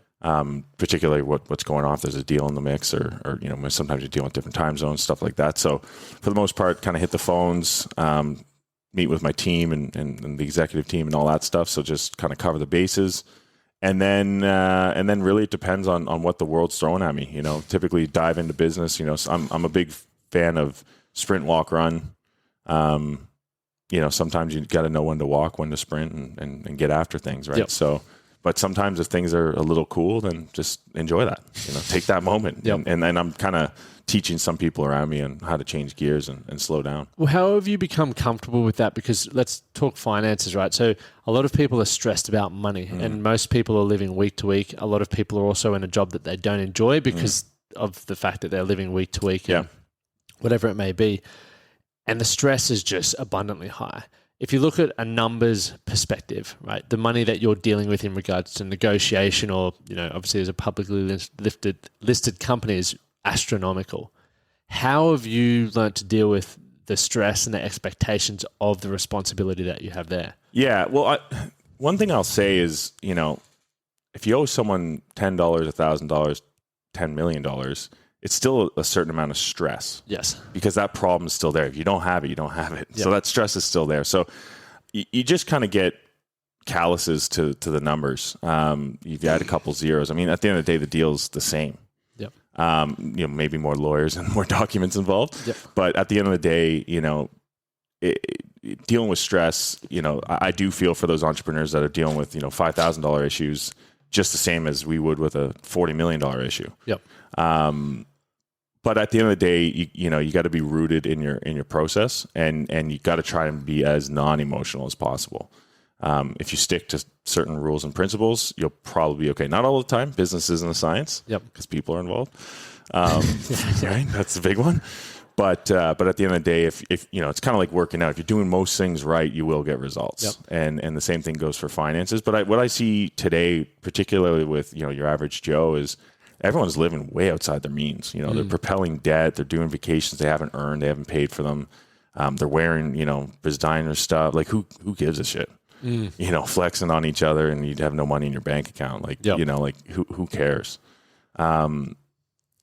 Particularly what's going on, if there's a deal in the mix or sometimes you deal with different time zones, stuff like that. So for the most part, kind of hit the phones, meet with my team and the executive team and all that stuff. So just kind of cover the bases. And then really it depends on what the world's throwing at me, typically dive into business. So I'm a big fan of sprint, walk, run. Sometimes you got to know when to walk, when to sprint and get after things. Right. Yep. So, but sometimes if things are a little cool, then just enjoy that, take that moment. Yep. And I'm kind of teaching some people around me on how to change gears and slow down. Well, how have you become comfortable with that? Because let's talk finances, right? So a lot of people are stressed about money and most people are living week to week. A lot of people are also in a job that they don't enjoy because of the fact that they're living week to week and whatever it may be. And the stress is just abundantly high. If you look at a numbers perspective, right, the money that you're dealing with in regards to negotiation or, obviously as a publicly listed company is astronomical. How have you learned to deal with the stress and the expectations of the responsibility that you have there? Yeah, well, one thing I'll say is, if you owe someone $10, $1,000, $10 million, it's still a certain amount of stress. Yes. Because that problem is still there. If you don't have it, you don't have it. Yep. So that stress is still there. So you just kind of get calluses to the numbers. You've got a couple zeros. I mean, at the end of the day, the deal's the same. Yep. Maybe more lawyers and more documents involved. Yep. But at the end of the day, dealing with stress, I do feel for those entrepreneurs that are dealing with, $5,000 issues, just the same as we would with a $40 million issue. Yep. But at the end of the day, you got to be rooted in your process, and you got to try and be as non-emotional as possible. If you stick to certain rules and principles, you'll probably be okay. Not all the time. Business isn't a science. Yep. Because people are involved. Right? That's the big one. But at the end of the day, if it's kind of like working out. If you're doing most things right, you will get results. Yep. And the same thing goes for finances. But what I see today, particularly with your average Joe, is everyone's living way outside their means. They're propelling debt. They're doing vacations they haven't earned. They haven't paid for them. They're wearing designer stuff. Like who gives a shit? Flexing on each other, and you'd have no money in your bank account. Like who cares? So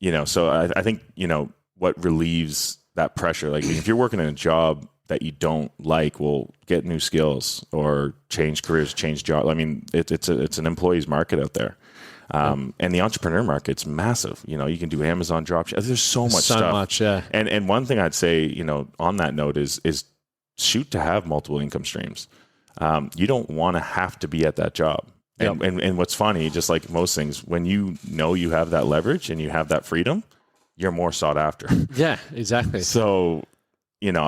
I think what relieves that pressure. Like if you're working in a job that you don't like, well, get new skills or change careers, change jobs. I mean, it's an employee's market out there. And the entrepreneur market's massive. You can do Amazon drop. There's so much stuff. So much, yeah. And one thing I'd say, on that note is shoot to have multiple income streams. You don't want to have to be at that job. And what's funny, just like most things, when you have that leverage and you have that freedom, you're more sought after. Yeah, exactly. So,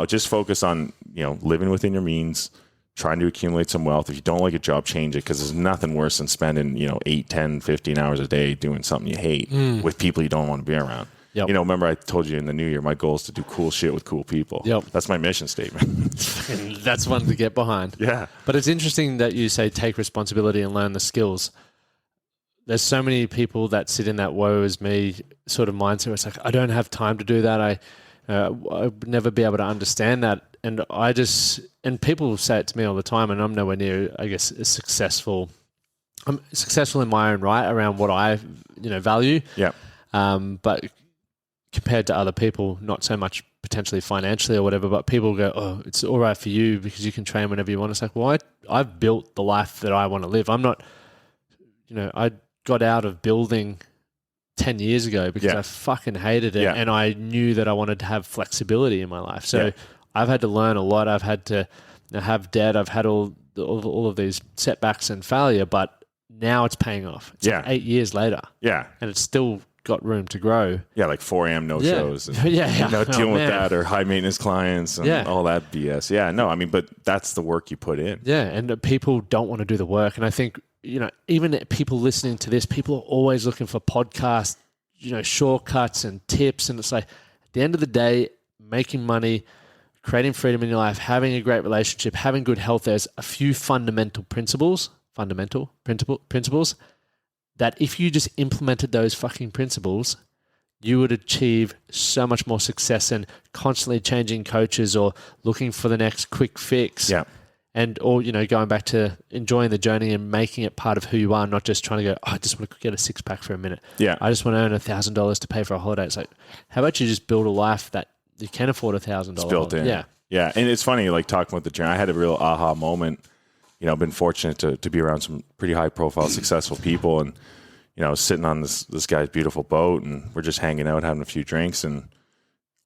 just focus on, living within your means, trying to accumulate some wealth. If you don't like a job, change it, because there's nothing worse than spending, 8, 10, 15 hours a day doing something you hate with people you don't want to be around. Yep. Remember I told you in the new year, my goal is to do cool shit with cool people. Yep. That's my mission statement. And that's one to get behind. Yeah. But it's interesting that you say take responsibility and learn the skills. There's so many people that sit in that woe is me sort of mindset. It's like, I don't have time to do that. I would never be able to understand that. and people say it to me all the time, and I'm nowhere near, I guess, as successful. I'm successful in my own right around what I, value. Yeah. But compared to other people, not so much potentially financially or whatever, but people go, oh, it's all right for you because you can train whenever you want. It's like, well, I've built the life that I want to live. I'm not, I got out of building 10 years ago because I fucking hated it, and I knew that I wanted to have flexibility in my life. So I've had to learn a lot. I've had to have debt. I've had all of these setbacks and failure, but now it's paying off. It's like 8 years later. Yeah. And it's still got room to grow. Yeah, like 4 a.m. no-shows. And, dealing with that, or high-maintenance clients and all that BS. Yeah, no, I mean, but that's the work you put in. Yeah, and people don't want to do the work. And I think, even people listening to this, people are always looking for podcasts, shortcuts and tips. And it's like, at the end of the day, making money, creating freedom in your life, having a great relationship, having good health, there's a few fundamental principles that if you just implemented those fucking principles, you would achieve so much more success than constantly changing coaches or looking for the next quick fix. Yeah. Or going back to enjoying the journey and making it part of who you are, not just trying to go, I just want to get a six pack for a minute. Yeah. I just want to earn $1,000 to pay for a holiday. It's like, how about you just build a life that you can afford $1,000? It's built in. Yeah. Yeah. And it's funny, like talking about the journey, I had a real aha moment. I've been fortunate to be around some pretty high profile, successful people. And, I was sitting on this guy's beautiful boat, and we're just hanging out, having a few drinks. And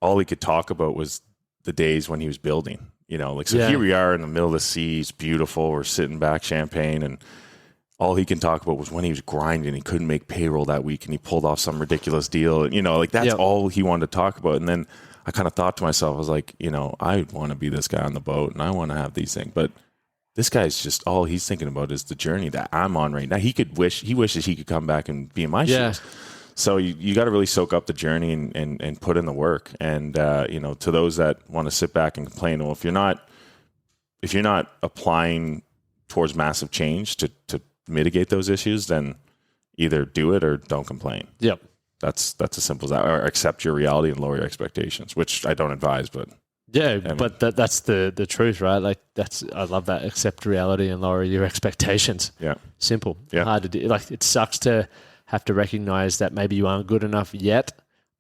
all he could talk about was the days when he was building, here we are in the middle of the sea. It's beautiful. We're sitting back, champagne. And all he can talk about was when he was grinding. He couldn't make payroll that week, and he pulled off some ridiculous deal. And, that's all he wanted to talk about. And then I kind of thought to myself, I was like, I want to be this guy on the boat, and I want to have these things. But this guy's just, all he's thinking about is the journey that I'm on right now. He wishes he could come back and be in my shoes. So you got to really soak up the journey and put in the work. And, to those that want to sit back and complain, well, if you're not applying towards massive change to mitigate those issues, then either do it or don't complain. Yep. That's as simple as that. Or accept your reality and lower your expectations, which I don't advise, but... Yeah, but that's the truth, right? Like I love that. Accept reality and lower your expectations. Yeah. Simple. Yeah. Hard to do. Like, it sucks to have to recognize that maybe you aren't good enough yet,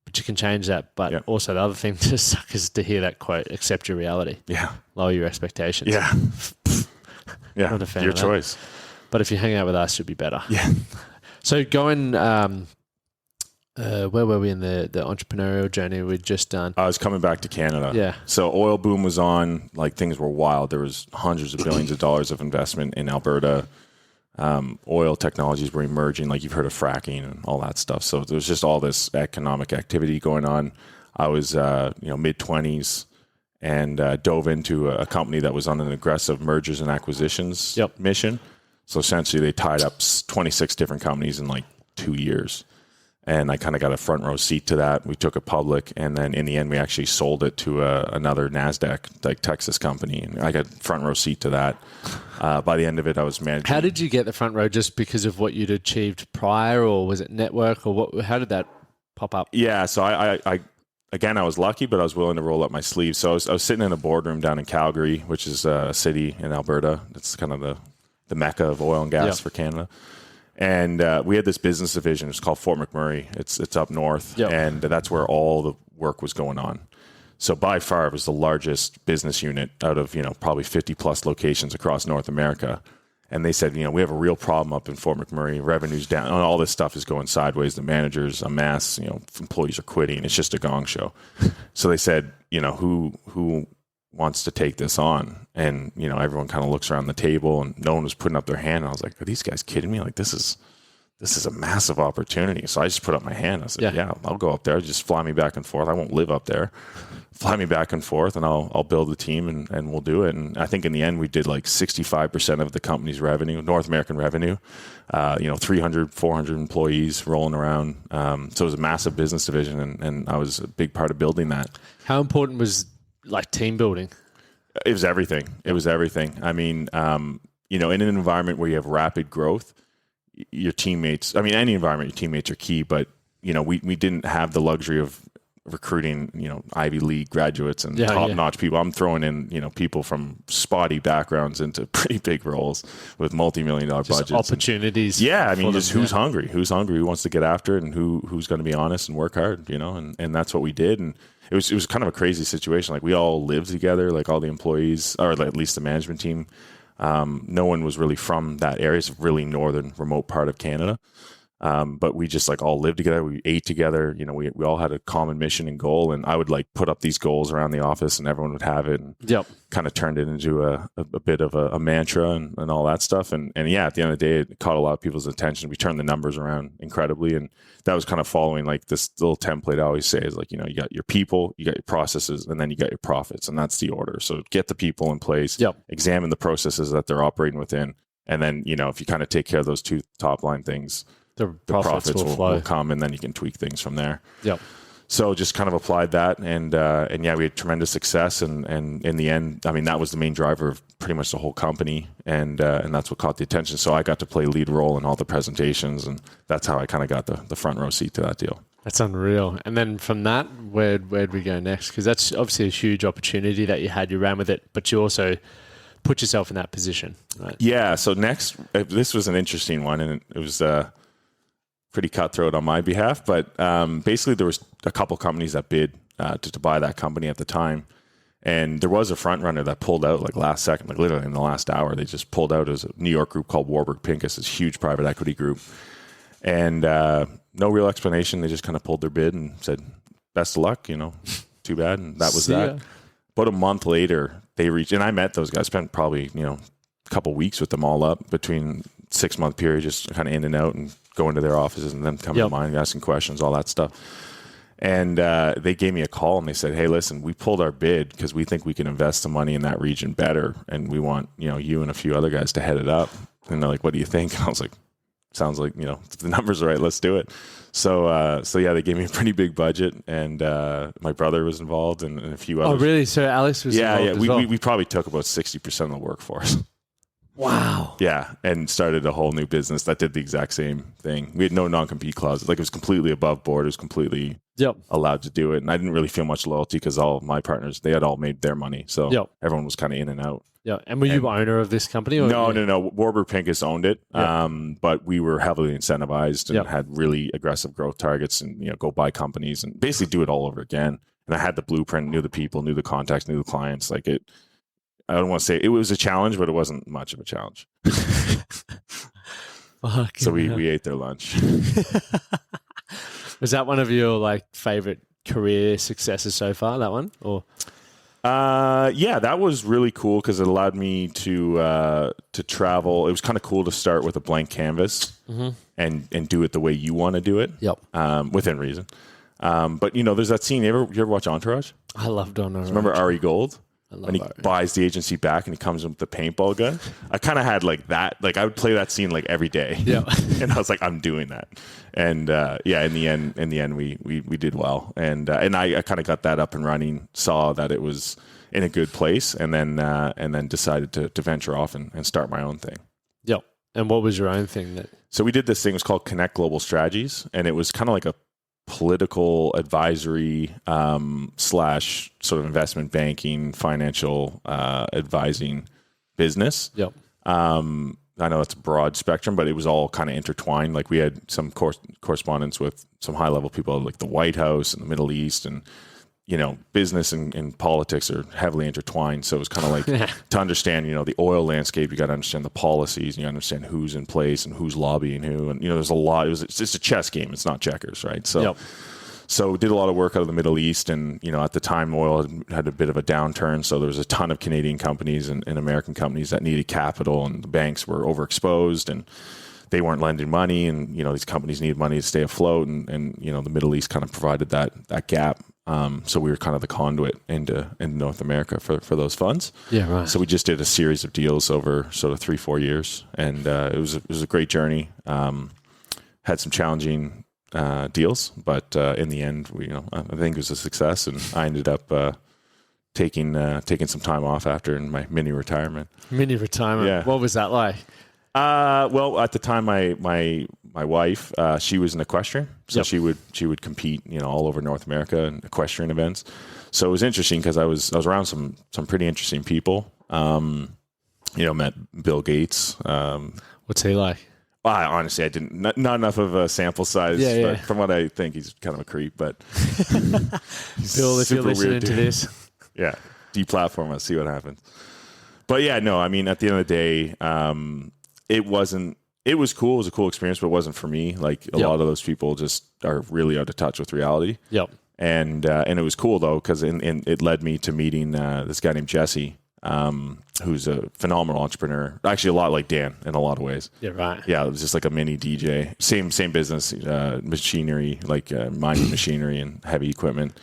but you can change that. But also the other thing to suck is to hear that quote, accept your reality. Yeah. Lower your expectations. Yeah. Yeah. Not a fan your of that. Choice. But if you hang out with us, you'll be better. Yeah. So going... where were we in the entrepreneurial journey we'd just done? I was coming back to Canada. Yeah. So oil boom was on, like things were wild. There was hundreds of billions of dollars of investment in Alberta. Oil technologies were emerging, like you've heard of fracking and all that stuff. So there was just all this economic activity going on. I was, mid-20s and dove into a company that was on an aggressive mergers and acquisitions mission. So essentially they tied up 26 different companies in like 2 years. And I kind of got a front row seat to that. We took it public, and then in the end, we actually sold it to another NASDAQ, like Texas company. And I got front row seat to that. By the end of it, I was managing. How did you get the front row? Just because of what you'd achieved prior, or was it network, or what? How did that pop up? Yeah, so I was lucky, but I was willing to roll up my sleeves. So I was sitting in a boardroom down in Calgary, which is a city in Alberta. It's kind of the mecca of oil and gas for Canada. And we had this business division. It's called Fort McMurray. It's up north, and that's where all the work was going on. So by far, it was the largest business unit out of probably 50 plus locations across North America. And they said, we have a real problem up in Fort McMurray. Revenue's down. All this stuff is going sideways. The managers, en masse, employees are quitting. It's just a gong show. So they said, who wants to take this on? And, everyone kind of looks around the table, and no one was putting up their hand. And I was like, are these guys kidding me? Like, this is a massive opportunity. So I just put up my hand. I said, yeah, I'll go up there. Just fly me back and forth. I won't live up there. Fly me back and forth, and I'll build the team, and we'll do it. And I think in the end, we did like 65% of the company's revenue, North American revenue, 300, 400 employees rolling around. So it was a massive business division, and I was a big part of building that. How important was like team building? It was everything. I mean, in an environment where you have rapid growth, your teammates, any environment, your teammates are key, but, we didn't have the luxury of recruiting, Ivy League graduates and top-notch people. I'm throwing in, people from spotty backgrounds into pretty big roles with multi-million-dollar budgets. Opportunities. Yeah, I mean, just who's hungry? Who's hungry? Who wants to get after it? And who's going to be honest and work hard? And that's what we did. And it was kind of a crazy situation. Like we all lived together, like all the employees, or at least the management team. No one was really from that area. It's a really northern, remote part of Canada. But we just like all lived together. We ate together. We all had a common mission and goal. And I would like put up these goals around the office, and everyone would have it. And kind of turned it into a bit of a mantra and all that stuff. And yeah, at the end of the day, it caught a lot of people's attention. We turned the numbers around incredibly, and that was kind of following like this little template I always say is like, you got your people, you got your processes, and then you got your profits, and that's the order. So get the people in place, examine the processes that they're operating within, and then if you kind of take care of those two top line things, the profits will come, and then you can tweak things from there. So just kind of applied that, and yeah, we had tremendous success, and in the end, I mean, that was the main driver of pretty much the whole company, and that's what caught the attention. So I got to play a lead role in all the presentations, and that's how I kind of got the front row seat to that deal. That's unreal. And then from that, where'd we go next? Because that's obviously a huge opportunity that you had. You ran with it, but you also put yourself in that position, right? Yeah. So next, this was an interesting one, and it was pretty cutthroat on my behalf, but basically there was a couple companies that bid to buy that company at the time, and there was a front runner that pulled out like last second, like literally in the last hour. They just pulled out as a New York group called Warburg Pincus, this huge private equity group, and no real explanation. They just kind of pulled their bid and said, "Best of luck," too bad, and that was that. About a month later, they reached, and I met those guys. Spent probably a couple weeks with them all up between 6-month period, just kind of in and out and going to their offices and then coming to mine, asking questions, all that stuff. And they gave me a call and they said, "Hey, listen, we pulled our bid because we think we can invest the money in that region better, and we want you and a few other guys to head it up." And they're like, "What do you think?" And I was like, "Sounds like if the numbers are right, let's do it." So yeah, they gave me a pretty big budget, and my brother was involved and a few others. Oh, really? So Alex was involved as well? We probably took about 60% of the workforce. Wow. Yeah, and started a whole new business that did the exact same thing. We had no non-compete clauses. Like, it was completely above board. It was completely allowed to do it. And I didn't really feel much loyalty because all of my partners, they had all made their money. So everyone was kind of in and out. Yeah. And were you owner of this company? Or No. Warburg Pincus owned it. But we were heavily incentivized and had really aggressive growth targets and, go buy companies and basically do it all over again. And I had the blueprint, knew the people, knew the contacts, knew the clients. Like I don't want to say it was a challenge, but it wasn't much of a challenge. So we ate their lunch. Was that one of your favorite career successes so far? That one, or? Yeah, that was really cool because it allowed me to travel. It was kind of cool to start with a blank canvas and do it the way you want to do it. Within reason. But there's that scene. You ever watch Entourage? I loved Entourage. Remember Ari Gold? When he buys the agency back and he comes in with the paintball gun. I kind of had like that. Like I would play that scene like every day. And I was like, I'm doing that. And in the end, we did well. And I kind of got that up and running, saw that it was in a good place, and then decided to venture off and start my own thing. Yep. And what was your own thing? So we did this thing. It was called Connect Global Strategies, and it was kind of like a political advisory / sort of investment banking, financial advising business. I know it's a broad spectrum, but it was all kind of intertwined. Like we had some correspondence with some high level people like the White House and the Middle East, and business and politics are heavily intertwined. So it was kind of like to understand, the oil landscape, you got to understand the policies, and you understand who's in place and who's lobbying who. And, there's a lot, it's just a chess game. It's not checkers, right? So, so we did a lot of work out of the Middle East, and, at the time oil had a bit of a downturn. So there was a ton of Canadian companies and American companies that needed capital, and the banks were overexposed and they weren't lending money. And, these companies needed money to stay afloat. And the Middle East kind of provided that gap. So we were kind of the conduit into North America for those funds. Yeah, right. So we just did a series of deals over sort of 3-4 years, and it was a great journey. Had some challenging deals, but in the end, I think it was a success, and I ended up taking some time off after in my mini retirement. Mini retirement. Yeah. What was that like? Well, at the time, my my wife, she was an equestrian, so she would compete, all over North America in equestrian events. So it was interesting because I was around some pretty interesting people. Met Bill Gates. What's he like? Honestly, I didn't. Not enough of a sample size. But from what I think, he's kind of a creep. But Bill, if you're listening to this, deplatform us, see what happens. But no, I mean, at the end of the day, it wasn't. It was cool. It was a cool experience, but it wasn't for me. Like a lot of those people just are really out of touch with reality. Yep. And it was cool though, because it led me to meeting this guy named Jesse. Who's a phenomenal entrepreneur, actually a lot like Dan in a lot of ways. Yeah, right. Yeah, it was just like a mini DJ, same business, machinery, like mining machinery and heavy equipment.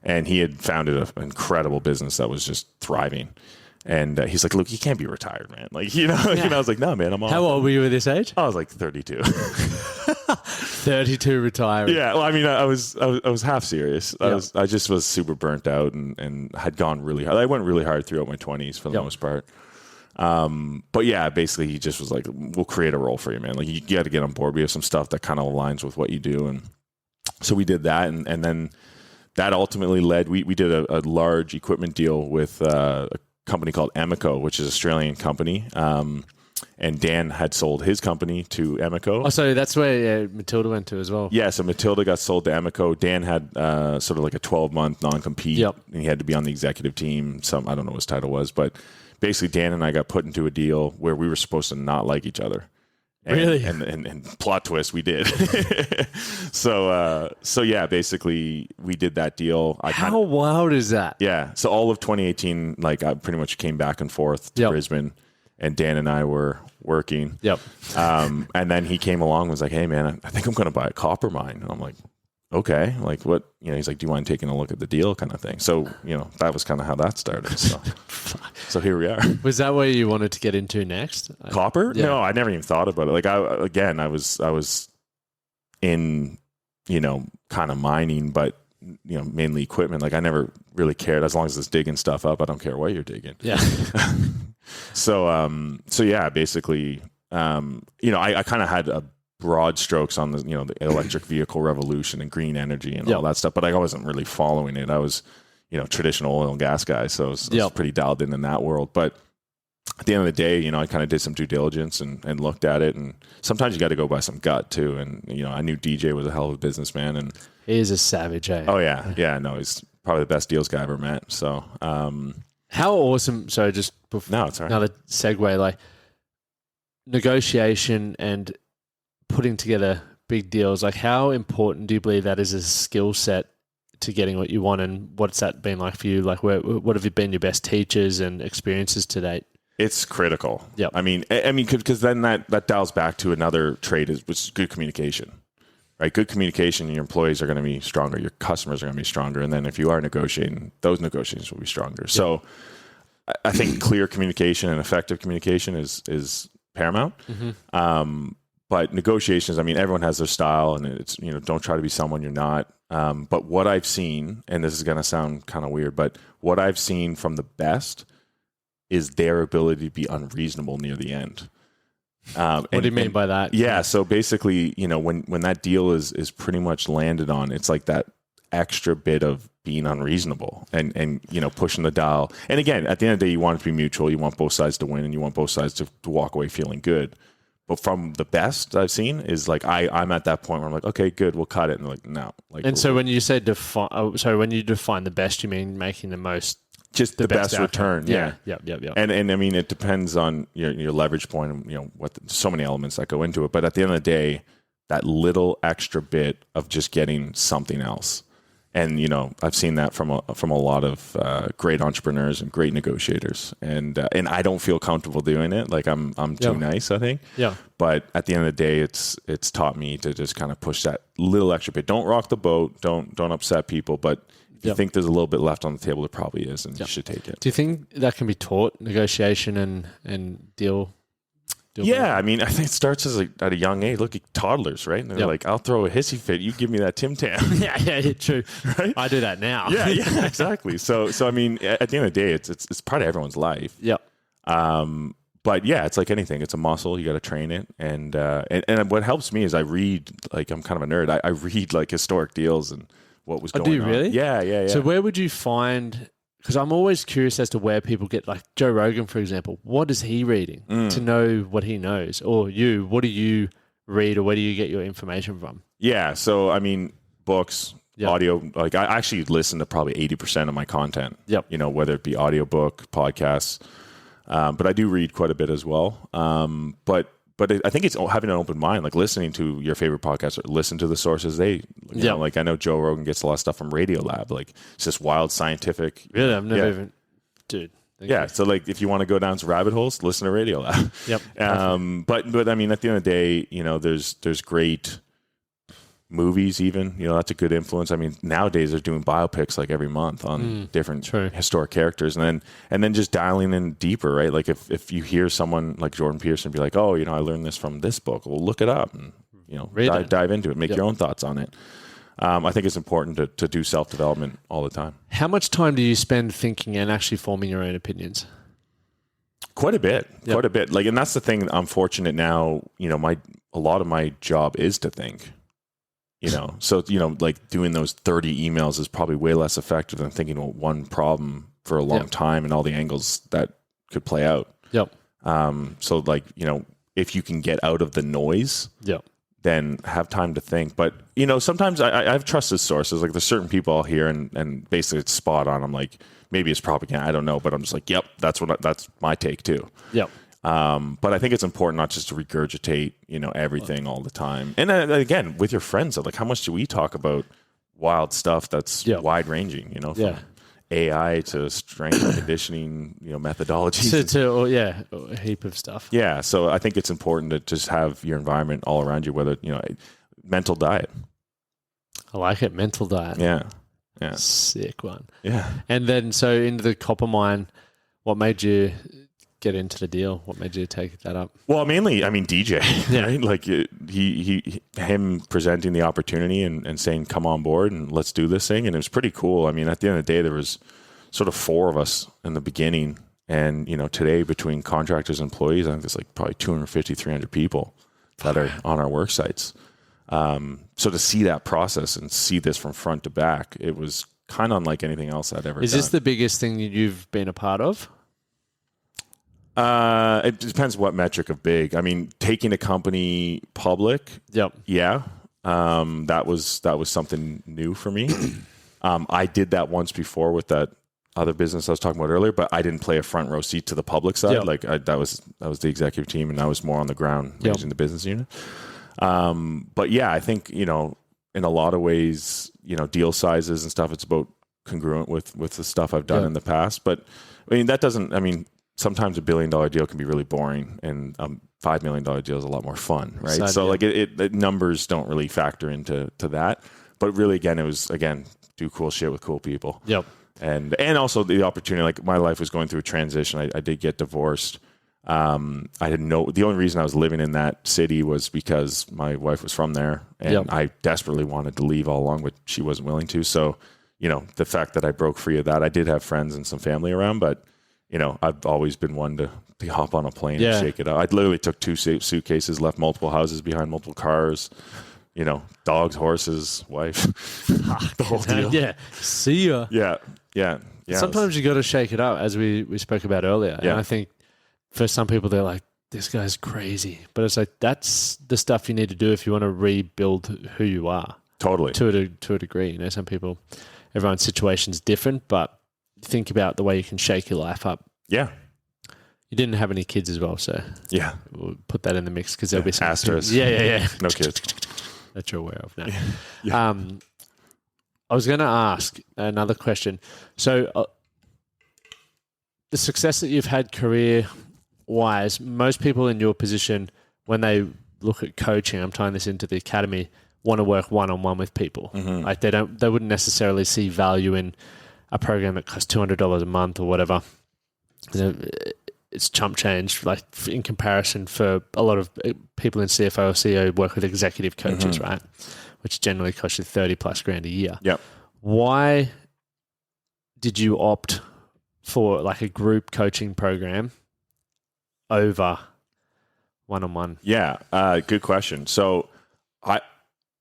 And he had founded an incredible business that was just thriving. And he's like, look, you can't be retired, man. Like, I was like, no, man, I'm on. How old were you at this age? I was like 32. 32 retiring. Yeah. Well, I mean, I was half serious. I just was super burnt out and had gone really hard. I went really hard throughout my 20s for the most part. But yeah, basically he just was like, we'll create a role for you, man. Like you got to get on board. We have some stuff that kind of aligns with what you do. And so we did that. And then that ultimately led, we did a large equipment deal with a company called Emeco, which is an Australian company. And Dan had sold his company to Emeco. Oh, so that's where Matilda went to as well. Yeah, so Matilda got sold to Emeco. Dan had sort of like a 12-month non-compete, and he had to be on the executive team. I don't know what his title was, but basically Dan and I got put into a deal where we were supposed to not like each other. And, really? And plot twist, we did. So yeah, basically we did that deal. How wild is that? Yeah. So all of 2018, like I pretty much came back and forth to Brisbane, and Dan and I were working. Yep. And then he came along and was like, hey man, I think I'm going to buy a copper mine. And I'm like, okay, like what, he's like, do you mind taking a look at the deal kind of thing? So, that was kind of how that started. So here we are. Was that where you wanted to get into next? Copper? Yeah. No, I never even thought about it. Like I was in, kind of mining, but mainly equipment. Like I never really cared as long as it's digging stuff up. I don't care what you're digging. Yeah. So yeah, basically, I kind of had a broad strokes on the electric vehicle revolution and green energy and all that stuff, but I wasn't really following it. I was, traditional oil and gas guy, so I was pretty dialed in that world. But at the end of the day, I kind of did some due diligence and looked at it, and sometimes you got to go by some gut too. And I knew DJ was a hell of a businessman, and he is a savage. Oh yeah, no, he's probably the best deals guy I ever met. So how awesome! So just no, it's all right. Another segue, like negotiation and putting together big deals. Like, how important do you believe that is a skill set to getting what you want, and what's that been like for you? Like, what have been your best teachers and experiences to date? It's critical. Yeah. I mean, because then that dials back to another trait, which is good communication. Right? Good communication, your employees are going to be stronger, your customers are going to be stronger, and then if you are negotiating, those negotiations will be stronger. Yeah. So I think clear communication and effective communication is paramount. Mm-hmm. But negotiations, I mean, everyone has their style, and it's, don't try to be someone you're not. But what I've seen, and this is going to sound kind of weird, but what I've seen from the best is their ability to be unreasonable near the end. What do you mean by that? Yeah. So basically, when that deal is pretty much landed on, it's like that extra bit of being unreasonable and pushing the dial. And again, at the end of the day, you want it to be mutual. You want both sides to win, and you want both sides to walk away feeling good. But from the best I've seen is like I'm at that point where I'm like, okay, good, we'll cut it, and they're like, no. Like, and so when you say when you define the best, you mean making the most, just the best return. Yeah. Yep. And I mean, it depends on your leverage point and so many elements that go into it. But at the end of the day, that little extra bit of just getting something else. And I've seen that from a lot of great entrepreneurs and great negotiators, and I don't feel comfortable doing it. Like I'm too nice, I think. Yeah. But at the end of the day, it's taught me to just kind of push that little extra bit. Don't rock the boat. Don't upset people. But if you think there's a little bit left on the table, there probably is, and you should take it. Do you think that can be taught, negotiation and deal? Yeah, I mean, I think it starts at a young age. Look at toddlers, right? And they're like, I'll throw a hissy fit. You give me that Tim Tam. yeah, true. Right? I do that now. Yeah, exactly. So I mean, at the end of the day, it's part of everyone's life. Yeah. But yeah, it's like anything. It's a muscle. You got to train it. And what helps me is I read, like, I'm kind of a nerd. I read like historic deals and what was going on. Do you really? Yeah. So where would you find, because I'm always curious as to where people get, like Joe Rogan, for example, what is he reading to know what he knows? Or you, what do you read, or where do you get your information from? Yeah. So, I mean, books, audio, like I actually listen to probably 80% of my content, whether it be audiobook, podcasts. But I do read quite a bit as well. But I think it's having an open mind, like listening to your favorite podcast or listen to the sources you know, like I know Joe Rogan gets a lot of stuff from Radiolab. Like it's just wild scientific. Really? I've never even, dude. Yeah. So like if you want to go down some rabbit holes, listen to Radiolab. Yep. But I mean, at the end of the day, you know, there's great movies even, you know, that's a good influence. I mean, nowadays they're doing biopics like every month on different historic characters, and then just dialing in deeper, right? Like if you hear someone like Jordan Peterson be like, oh, you know, I learned this from this book, well, look it up and, you know, dive into it, make your own thoughts on it. I think it's important to do self-development all the time. How much time do you spend thinking and actually forming your own opinions? Quite a bit. Like, and that's the thing. I'm fortunate now, you know, a lot of my job is to think. You know, so, you know, like doing those 30 emails is probably way less effective than thinking about one problem for a long time and all the angles that could play out. So like, you know, if you can get out of the noise, then have time to think. But, you know, sometimes I have trusted sources. Like there's certain people I'll hear and basically it's spot on. I'm like, maybe it's propaganda. I don't know. But I'm just like, yep, that's my take too. But I think it's important not just to regurgitate, you know, everything all the time. And again, with your friends, like how much do we talk about wild stuff that's wide ranging, you know, from AI to strength and conditioning, you know, methodologies. A heap of stuff. Yeah. So I think it's important to just have your environment all around you, whether, you know, mental diet. I like it. Mental diet. Yeah. Sick one. Yeah. And then, so into the copper mine, what made you get into the deal? What made you take that up? Well, mainly, I mean, DJ, right? Like him presenting the opportunity and saying, come on board and let's do this thing. And it was pretty cool. I mean, at the end of the day, there was sort of 4 of us in the beginning. And, you know, today between contractors and employees, I think there's like probably 250, 300 people that are on our work sites. So to see that process and see this from front to back, it was kind of unlike anything else I'd ever done. Is this the biggest thing that you've been a part of? It depends what metric of big. I mean, taking a company public. Yeah. That was something new for me. I did that once before with that other business I was talking about earlier, but I didn't play a front row seat to the public side. Like that was the executive team, and I was more on the ground managing the business unit. But yeah, I think, you know, in a lot of ways, you know, deal sizes and stuff, it's about congruent with the stuff I've done in the past. But I mean, sometimes $1 billion deal can be really boring, and $5 million deal is a lot more fun, right? So like it numbers don't really factor into that. But really, again, it was do cool shit with cool people. And also the opportunity. Like my life was going through a transition. I did get divorced. The only reason I was living in that city was because my wife was from there, and I desperately wanted to leave all along, but she wasn't willing to. So, you know, the fact that I broke free of that, I did have friends and some family around, but you know, I've always been one to hop on a plane and shake it out. I literally took 2 suitcases, left multiple houses behind, multiple cars, you know, dogs, horses, wife, the whole deal. Yeah. See ya. Yeah. Sometimes you got to shake it up, as we spoke about earlier. And I think for some people, they're like, this guy's crazy. But it's like, that's the stuff you need to do if you want to rebuild who you are. Totally. To a degree. You know, some people, everyone's situation's different, but think about the way you can shake your life up. Yeah. You didn't have any kids as well, so yeah, we'll put that in the mix because there'll be some asterisk. Yeah. No kids that you're aware of now. Yeah. I was going to ask another question. So, the success that you've had career-wise, most people in your position, when they look at coaching, I'm tying this into the academy, want to work one-on-one with people. Mm-hmm. Like they wouldn't necessarily see value in a program that costs $200 a month or whatever. It's chump change, like in comparison for a lot of people in CFO or CEO work with executive coaches, mm-hmm. right? Which generally costs you 30 plus grand a year. Yep. Why did you opt for like a group coaching program over one-on-one? Yeah, good question. So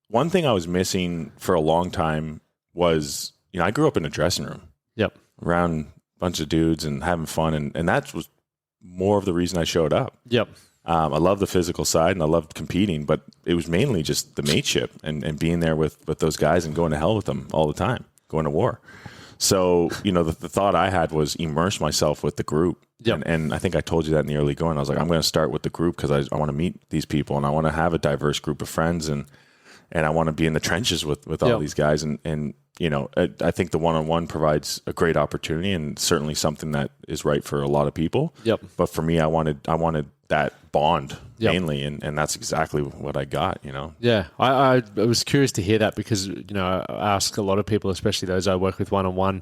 one thing I was missing for a long time was, I grew up in a dressing room. Yep. Around a bunch of dudes and having fun. And that was more of the reason I showed up. Yep. I love the physical side and I loved competing, but it was mainly just the mateship and being there with those guys and going to hell with them all the time, going to war. So, the thought I had was immerse myself with the group. Yep. And I think I told you that in the early going. I was like, I'm going to start with the group because I want to meet these people and I want to have a diverse group of friends and I want to be in the trenches with all these guys. And I think the one-on-one provides a great opportunity and certainly something that is right for a lot of people. Yep. But for me, I wanted that bond mainly, and that's exactly what I got, Yeah. I was curious to hear that because, I ask a lot of people, especially those I work with one-on-one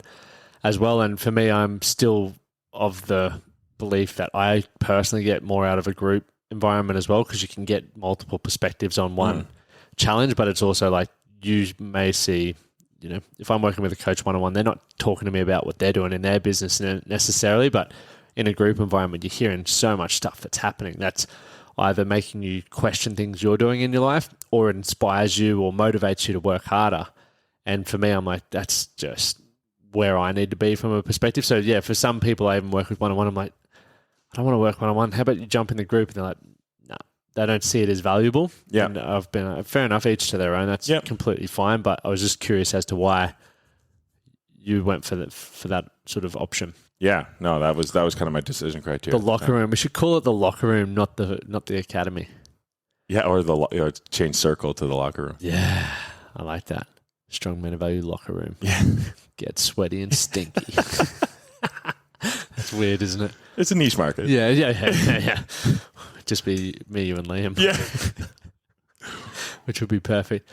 as well. And for me, I'm still of the belief that I personally get more out of a group environment as well because you can get multiple perspectives on one challenge, but it's also like you may see, if I'm working with a coach one-on-one, they're not talking to me about what they're doing in their business necessarily, but in a group environment, you're hearing so much stuff that's happening that's either making you question things you're doing in your life or it inspires you or motivates you to work harder. And for me, I'm like, that's just where I need to be from a perspective. So yeah, for some people I even work with one-on-one, I'm like, I don't want to work one-on-one. How about you jump in the group? And they're like, no, they don't see it as valuable. Yeah. And I've been, fair enough, each to their own. That's completely fine. But I was just curious as to why you went for that sort of option. Yeah, no, that was kind of my decision criteria. The locker room. We should call it the locker room, not the academy. Yeah, or change circle to the locker room. Yeah, I like that. Strong Men of Value locker room. Yeah. Get sweaty and stinky. That's weird, isn't it? It's a niche market. Yeah. Just be me, you, and Liam. Yeah. Which would be perfect.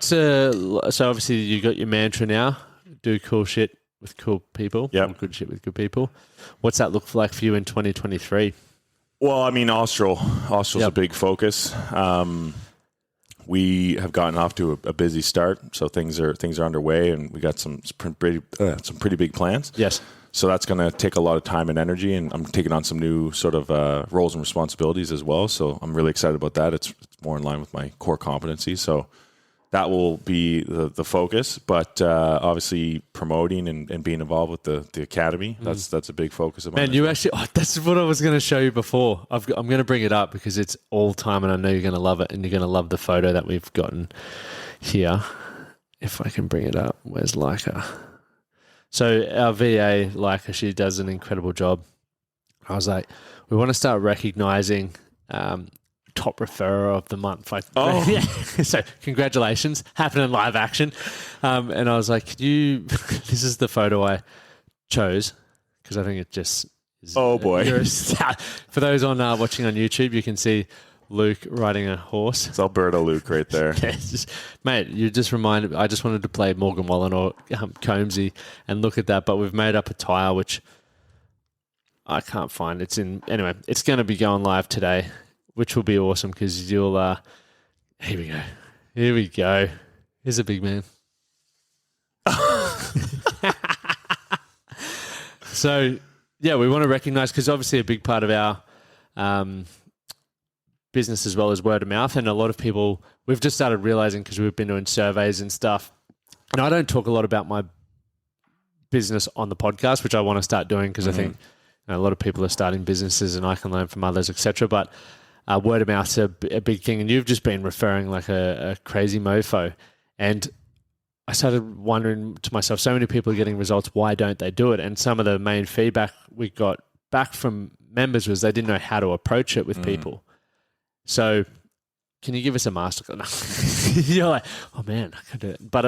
So obviously you got your mantra now. Do cool shit with cool people. Yeah. Good shit with good people. What's that look like for you in 2023? Well, I mean, Austral's a big focus. We have gotten off to a busy start, so things are underway, and we got some pretty big plans. Yes. So that's going to take a lot of time and energy, and I'm taking on some new sort of roles and responsibilities as well. So I'm really excited about that. It's more in line with my core competencies. So that will be the focus. But obviously promoting and being involved with the academy, that's a big focus of mine. Man, that's what I was going to show you before. I'm going to bring it up because it's all time and I know you're going to love it and you're going to love the photo that we've gotten here. If I can bring it up. Where's Leica? So our VA, Leica, she does an incredible job. I was like, we want to start recognizing top referrer of the month. Yeah. So congratulations, happening live action. And I was like, this is the photo I chose because I think it just is. Oh boy. For those watching on YouTube, you can see Luke riding a horse. It's Alberta Luke right there. Yeah, mate, you just reminded me. I just wanted to play Morgan Wallen or Combsy and look at that, but we've made up a tile which I can't find. Anyway, it's going to be going live today, which will be awesome because you'll. Here we go. Here's a big man. So yeah, we want to recognize because obviously a big part of our business as well as word of mouth, and a lot of people we've just started realizing because we've been doing surveys and stuff, and I don't talk a lot about my business on the podcast, which I want to start doing because I think a lot of people are starting businesses and I can learn from others, etc. But word of mouth's a big thing, and you've just been referring like a crazy mofo, and I started wondering to myself, so many people are getting results, why don't they do it? And some of the main feedback we got back from members was they didn't know how to approach it with people. So can you give us a masterclass? You're like, oh man, I can do it. But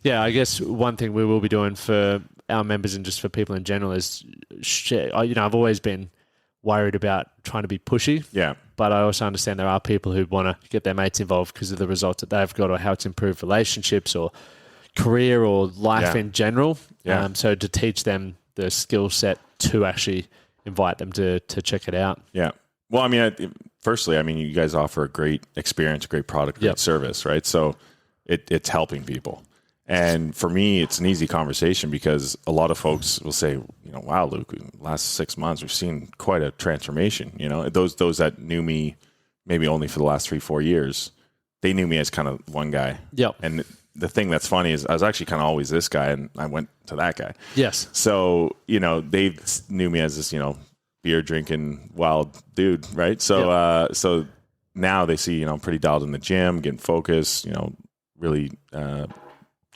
I guess one thing we will be doing for our members and just for people in general is share. I've always been worried about trying to be pushy. Yeah. But I also understand there are people who want to get their mates involved because of the results that they've got or how it's improved relationships or career or life in general. Yeah. So to teach them the skill set to actually invite them to check it out. Yeah. Well, I mean, firstly, you guys offer a great experience, a great product, great service, right? So it's helping people. And for me, it's an easy conversation because a lot of folks will say, wow, Luke, last 6 months, we've seen quite a transformation. Those that knew me maybe only for the last 3-4 years, they knew me as kind of one guy. Yep. And the thing that's funny is I was actually kind of always this guy, and I went to that guy. Yes. So, they knew me as this, beer drinking wild dude, right? So, so now they see, I'm pretty dialed in the gym, getting focused, really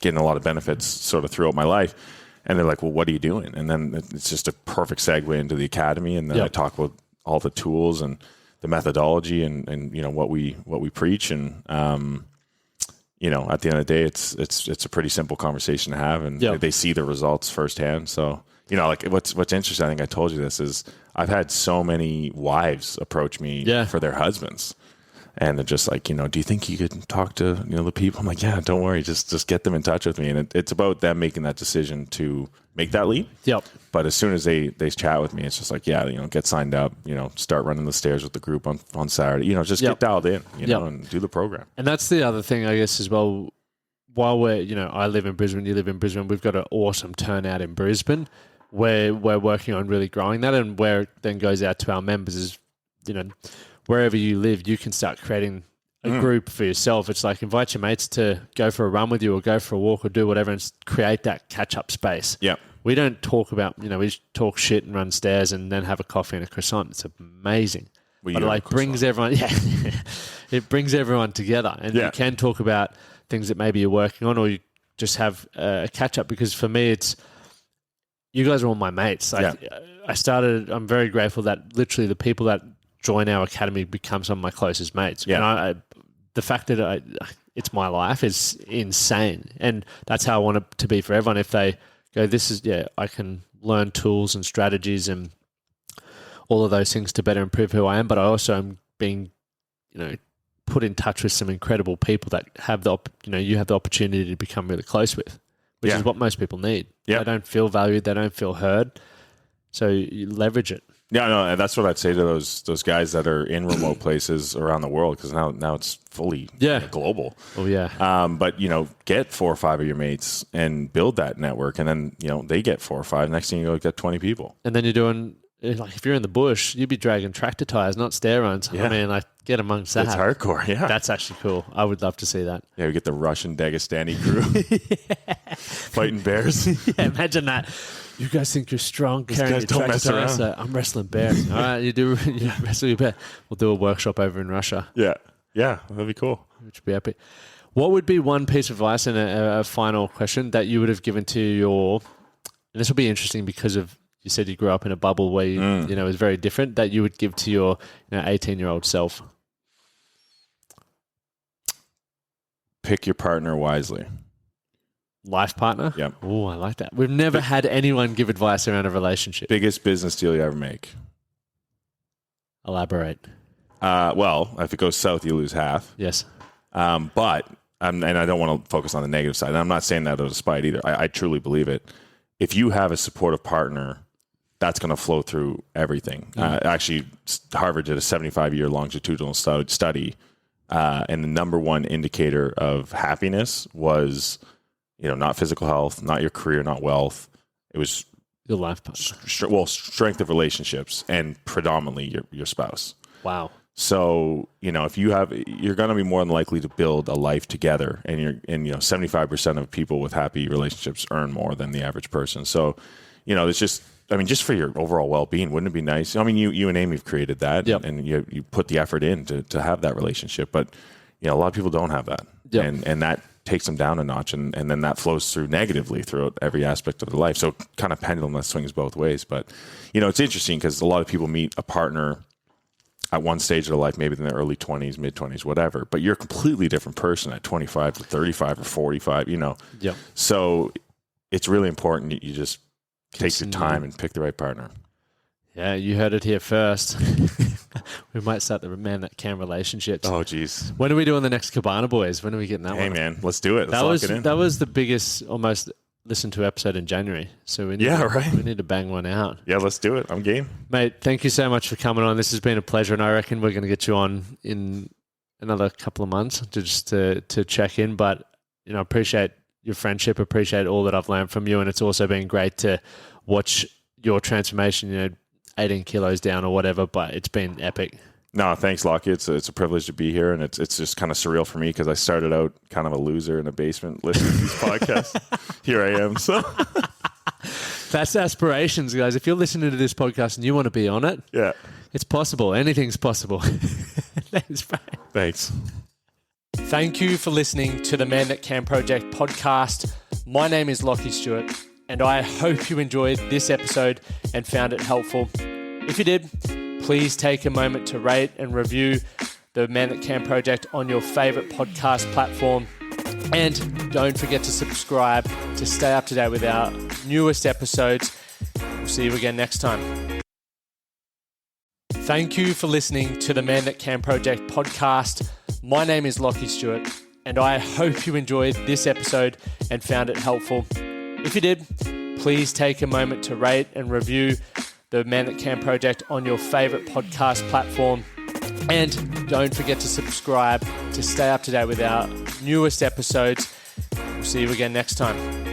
getting a lot of benefits sort of throughout my life. And they're like, well, what are you doing? And then it's just a perfect segue into the academy. And then I talk about all the tools and the methodology and what we preach. And, at the end of the day, it's a pretty simple conversation to have, and they see the results firsthand. So, like what's interesting, I think I told you this, is I've had so many wives approach me for their husbands. And they're just like, do you think you could talk to, the people? I'm like, yeah, don't worry. Just get them in touch with me. And it's about them making that decision to make that leap. Yep. But as soon as they chat with me, it's just like, get signed up, start running the stairs with the group on Saturday, just get dialed in, and do the program. And that's the other thing, I guess, as well. While we're, I live in Brisbane, you live in Brisbane, we've got an awesome turnout in Brisbane where we're working on really growing that. And where it then goes out to our members is, wherever you live, you can start creating a group for yourself. It's like invite your mates to go for a run with you or go for a walk or do whatever and create that catch-up space. Yeah. We don't talk about, we just talk shit and run stairs and then have a coffee and a croissant. It's amazing. But it brings everyone, it brings everyone together. And you can talk about things that maybe you're working on, or you just have a catch-up, because for me, it's, you guys are all my mates. I'm very grateful that literally the people that join our academy become some of my closest mates. Yeah. And the fact that it's my life is insane. And that's how I want it to be for everyone. If they go, I can learn tools and strategies and all of those things to better improve who I am. But I also am being, put in touch with some incredible people that have you have the opportunity to become really close with, which is what most people need. Yeah. They don't feel valued. They don't feel heard. So you leverage it. Yeah, no, and that's what I'd say to those guys that are in remote places around the world, because now it's fully global. Oh yeah. But get 4 or 5 of your mates and build that network, and then they get 4 or 5. Next thing you go, get 20 people. And then you're doing, like, if you're in the bush, you'd be dragging tractor tires, not stair runs. Yeah. I mean, get amongst that. It's hardcore. Yeah, that's actually cool. I would love to see that. Yeah, we get the Russian Dagestani crew fighting bears. Yeah, imagine that. You guys think you're strong carrying your tractor tires? So I'm wrestling bears. All right, you wrestle your bear. We'll do a workshop over in Russia. Yeah, that'd be cool. Which would be epic. What would be one piece of advice, and a final question, that you would have given to your, and this will be interesting because of, you said you grew up in a bubble where it was very different, that you would give to your 18-year-old self? Pick your partner wisely. Life partner? Yep. Oh, I like that. We've never had anyone give advice around a relationship. Biggest business deal you ever make? Elaborate. Well, if it goes south, you lose half. Yes. But, and I don't want to focus on the negative side. And I'm not saying that out of spite either. I truly believe it. If you have a supportive partner, that's going to flow through everything. Actually, Harvard did a 75-year longitudinal study, and the number one indicator of happiness was, not physical health, not your career, not wealth. It was your life partner. Strength of relationships, and predominantly your spouse. Wow. So, if you're going to be more than likely to build a life together, and 75% of people with happy relationships earn more than the average person. So, it's just for your overall well-being, wouldn't it be nice? I mean, you and Amy have created that, and you put the effort in to have that relationship, but a lot of people don't have that, and that takes them down a notch, and then that flows through negatively throughout every aspect of their life. So kind of pendulum that swings both ways. But, it's interesting because a lot of people meet a partner at one stage of their life, maybe in their early 20s, mid-20s, whatever, but you're a completely different person at 25 to 35 or 45, Yep. So it's really important that you just take your time and pick the right partner. Yeah, you heard it here first. We might start the Man That Can relationships. Oh, geez. When are we doing the next Cabana Boys? When are we getting that one? Hey, man, let's do it. Let's lock it in. That was the biggest, almost listened to episode in January. So we need to bang one out. Yeah, let's do it. I'm game. Mate, thank you so much for coming on. This has been a pleasure, and I reckon we're going to get you on in another couple of months to check in. But, I appreciate your friendship, appreciate all that I've learned from you. And it's also been great to watch your transformation, 18 kilos down or whatever, but it's been epic. No, thanks, Lockie. It's a privilege to be here, and it's just kind of surreal for me because I started out kind of a loser in a basement listening to these podcasts. Here I am. So that's aspirations, guys. If you're listening to this podcast and you want to be on it, yeah, it's possible. Anything's possible. Thanks. Thank you for listening to the Man That Can Project podcast. My name is Lachlan Stuart, and I hope you enjoyed this episode and found it helpful. If you did, please take a moment to rate and review the Man That Can Project on your favorite podcast platform. And don't forget to subscribe to stay up to date with our newest episodes. We'll see you again next time. Thank you for listening to the Man That Can Project podcast. My name is Lachlan Stuart, and I hope you enjoyed this episode and found it helpful. If you did, please take a moment to rate and review the Man That Can Project on your favorite podcast platform. And don't forget to subscribe to stay up to date with our newest episodes. We'll see you again next time.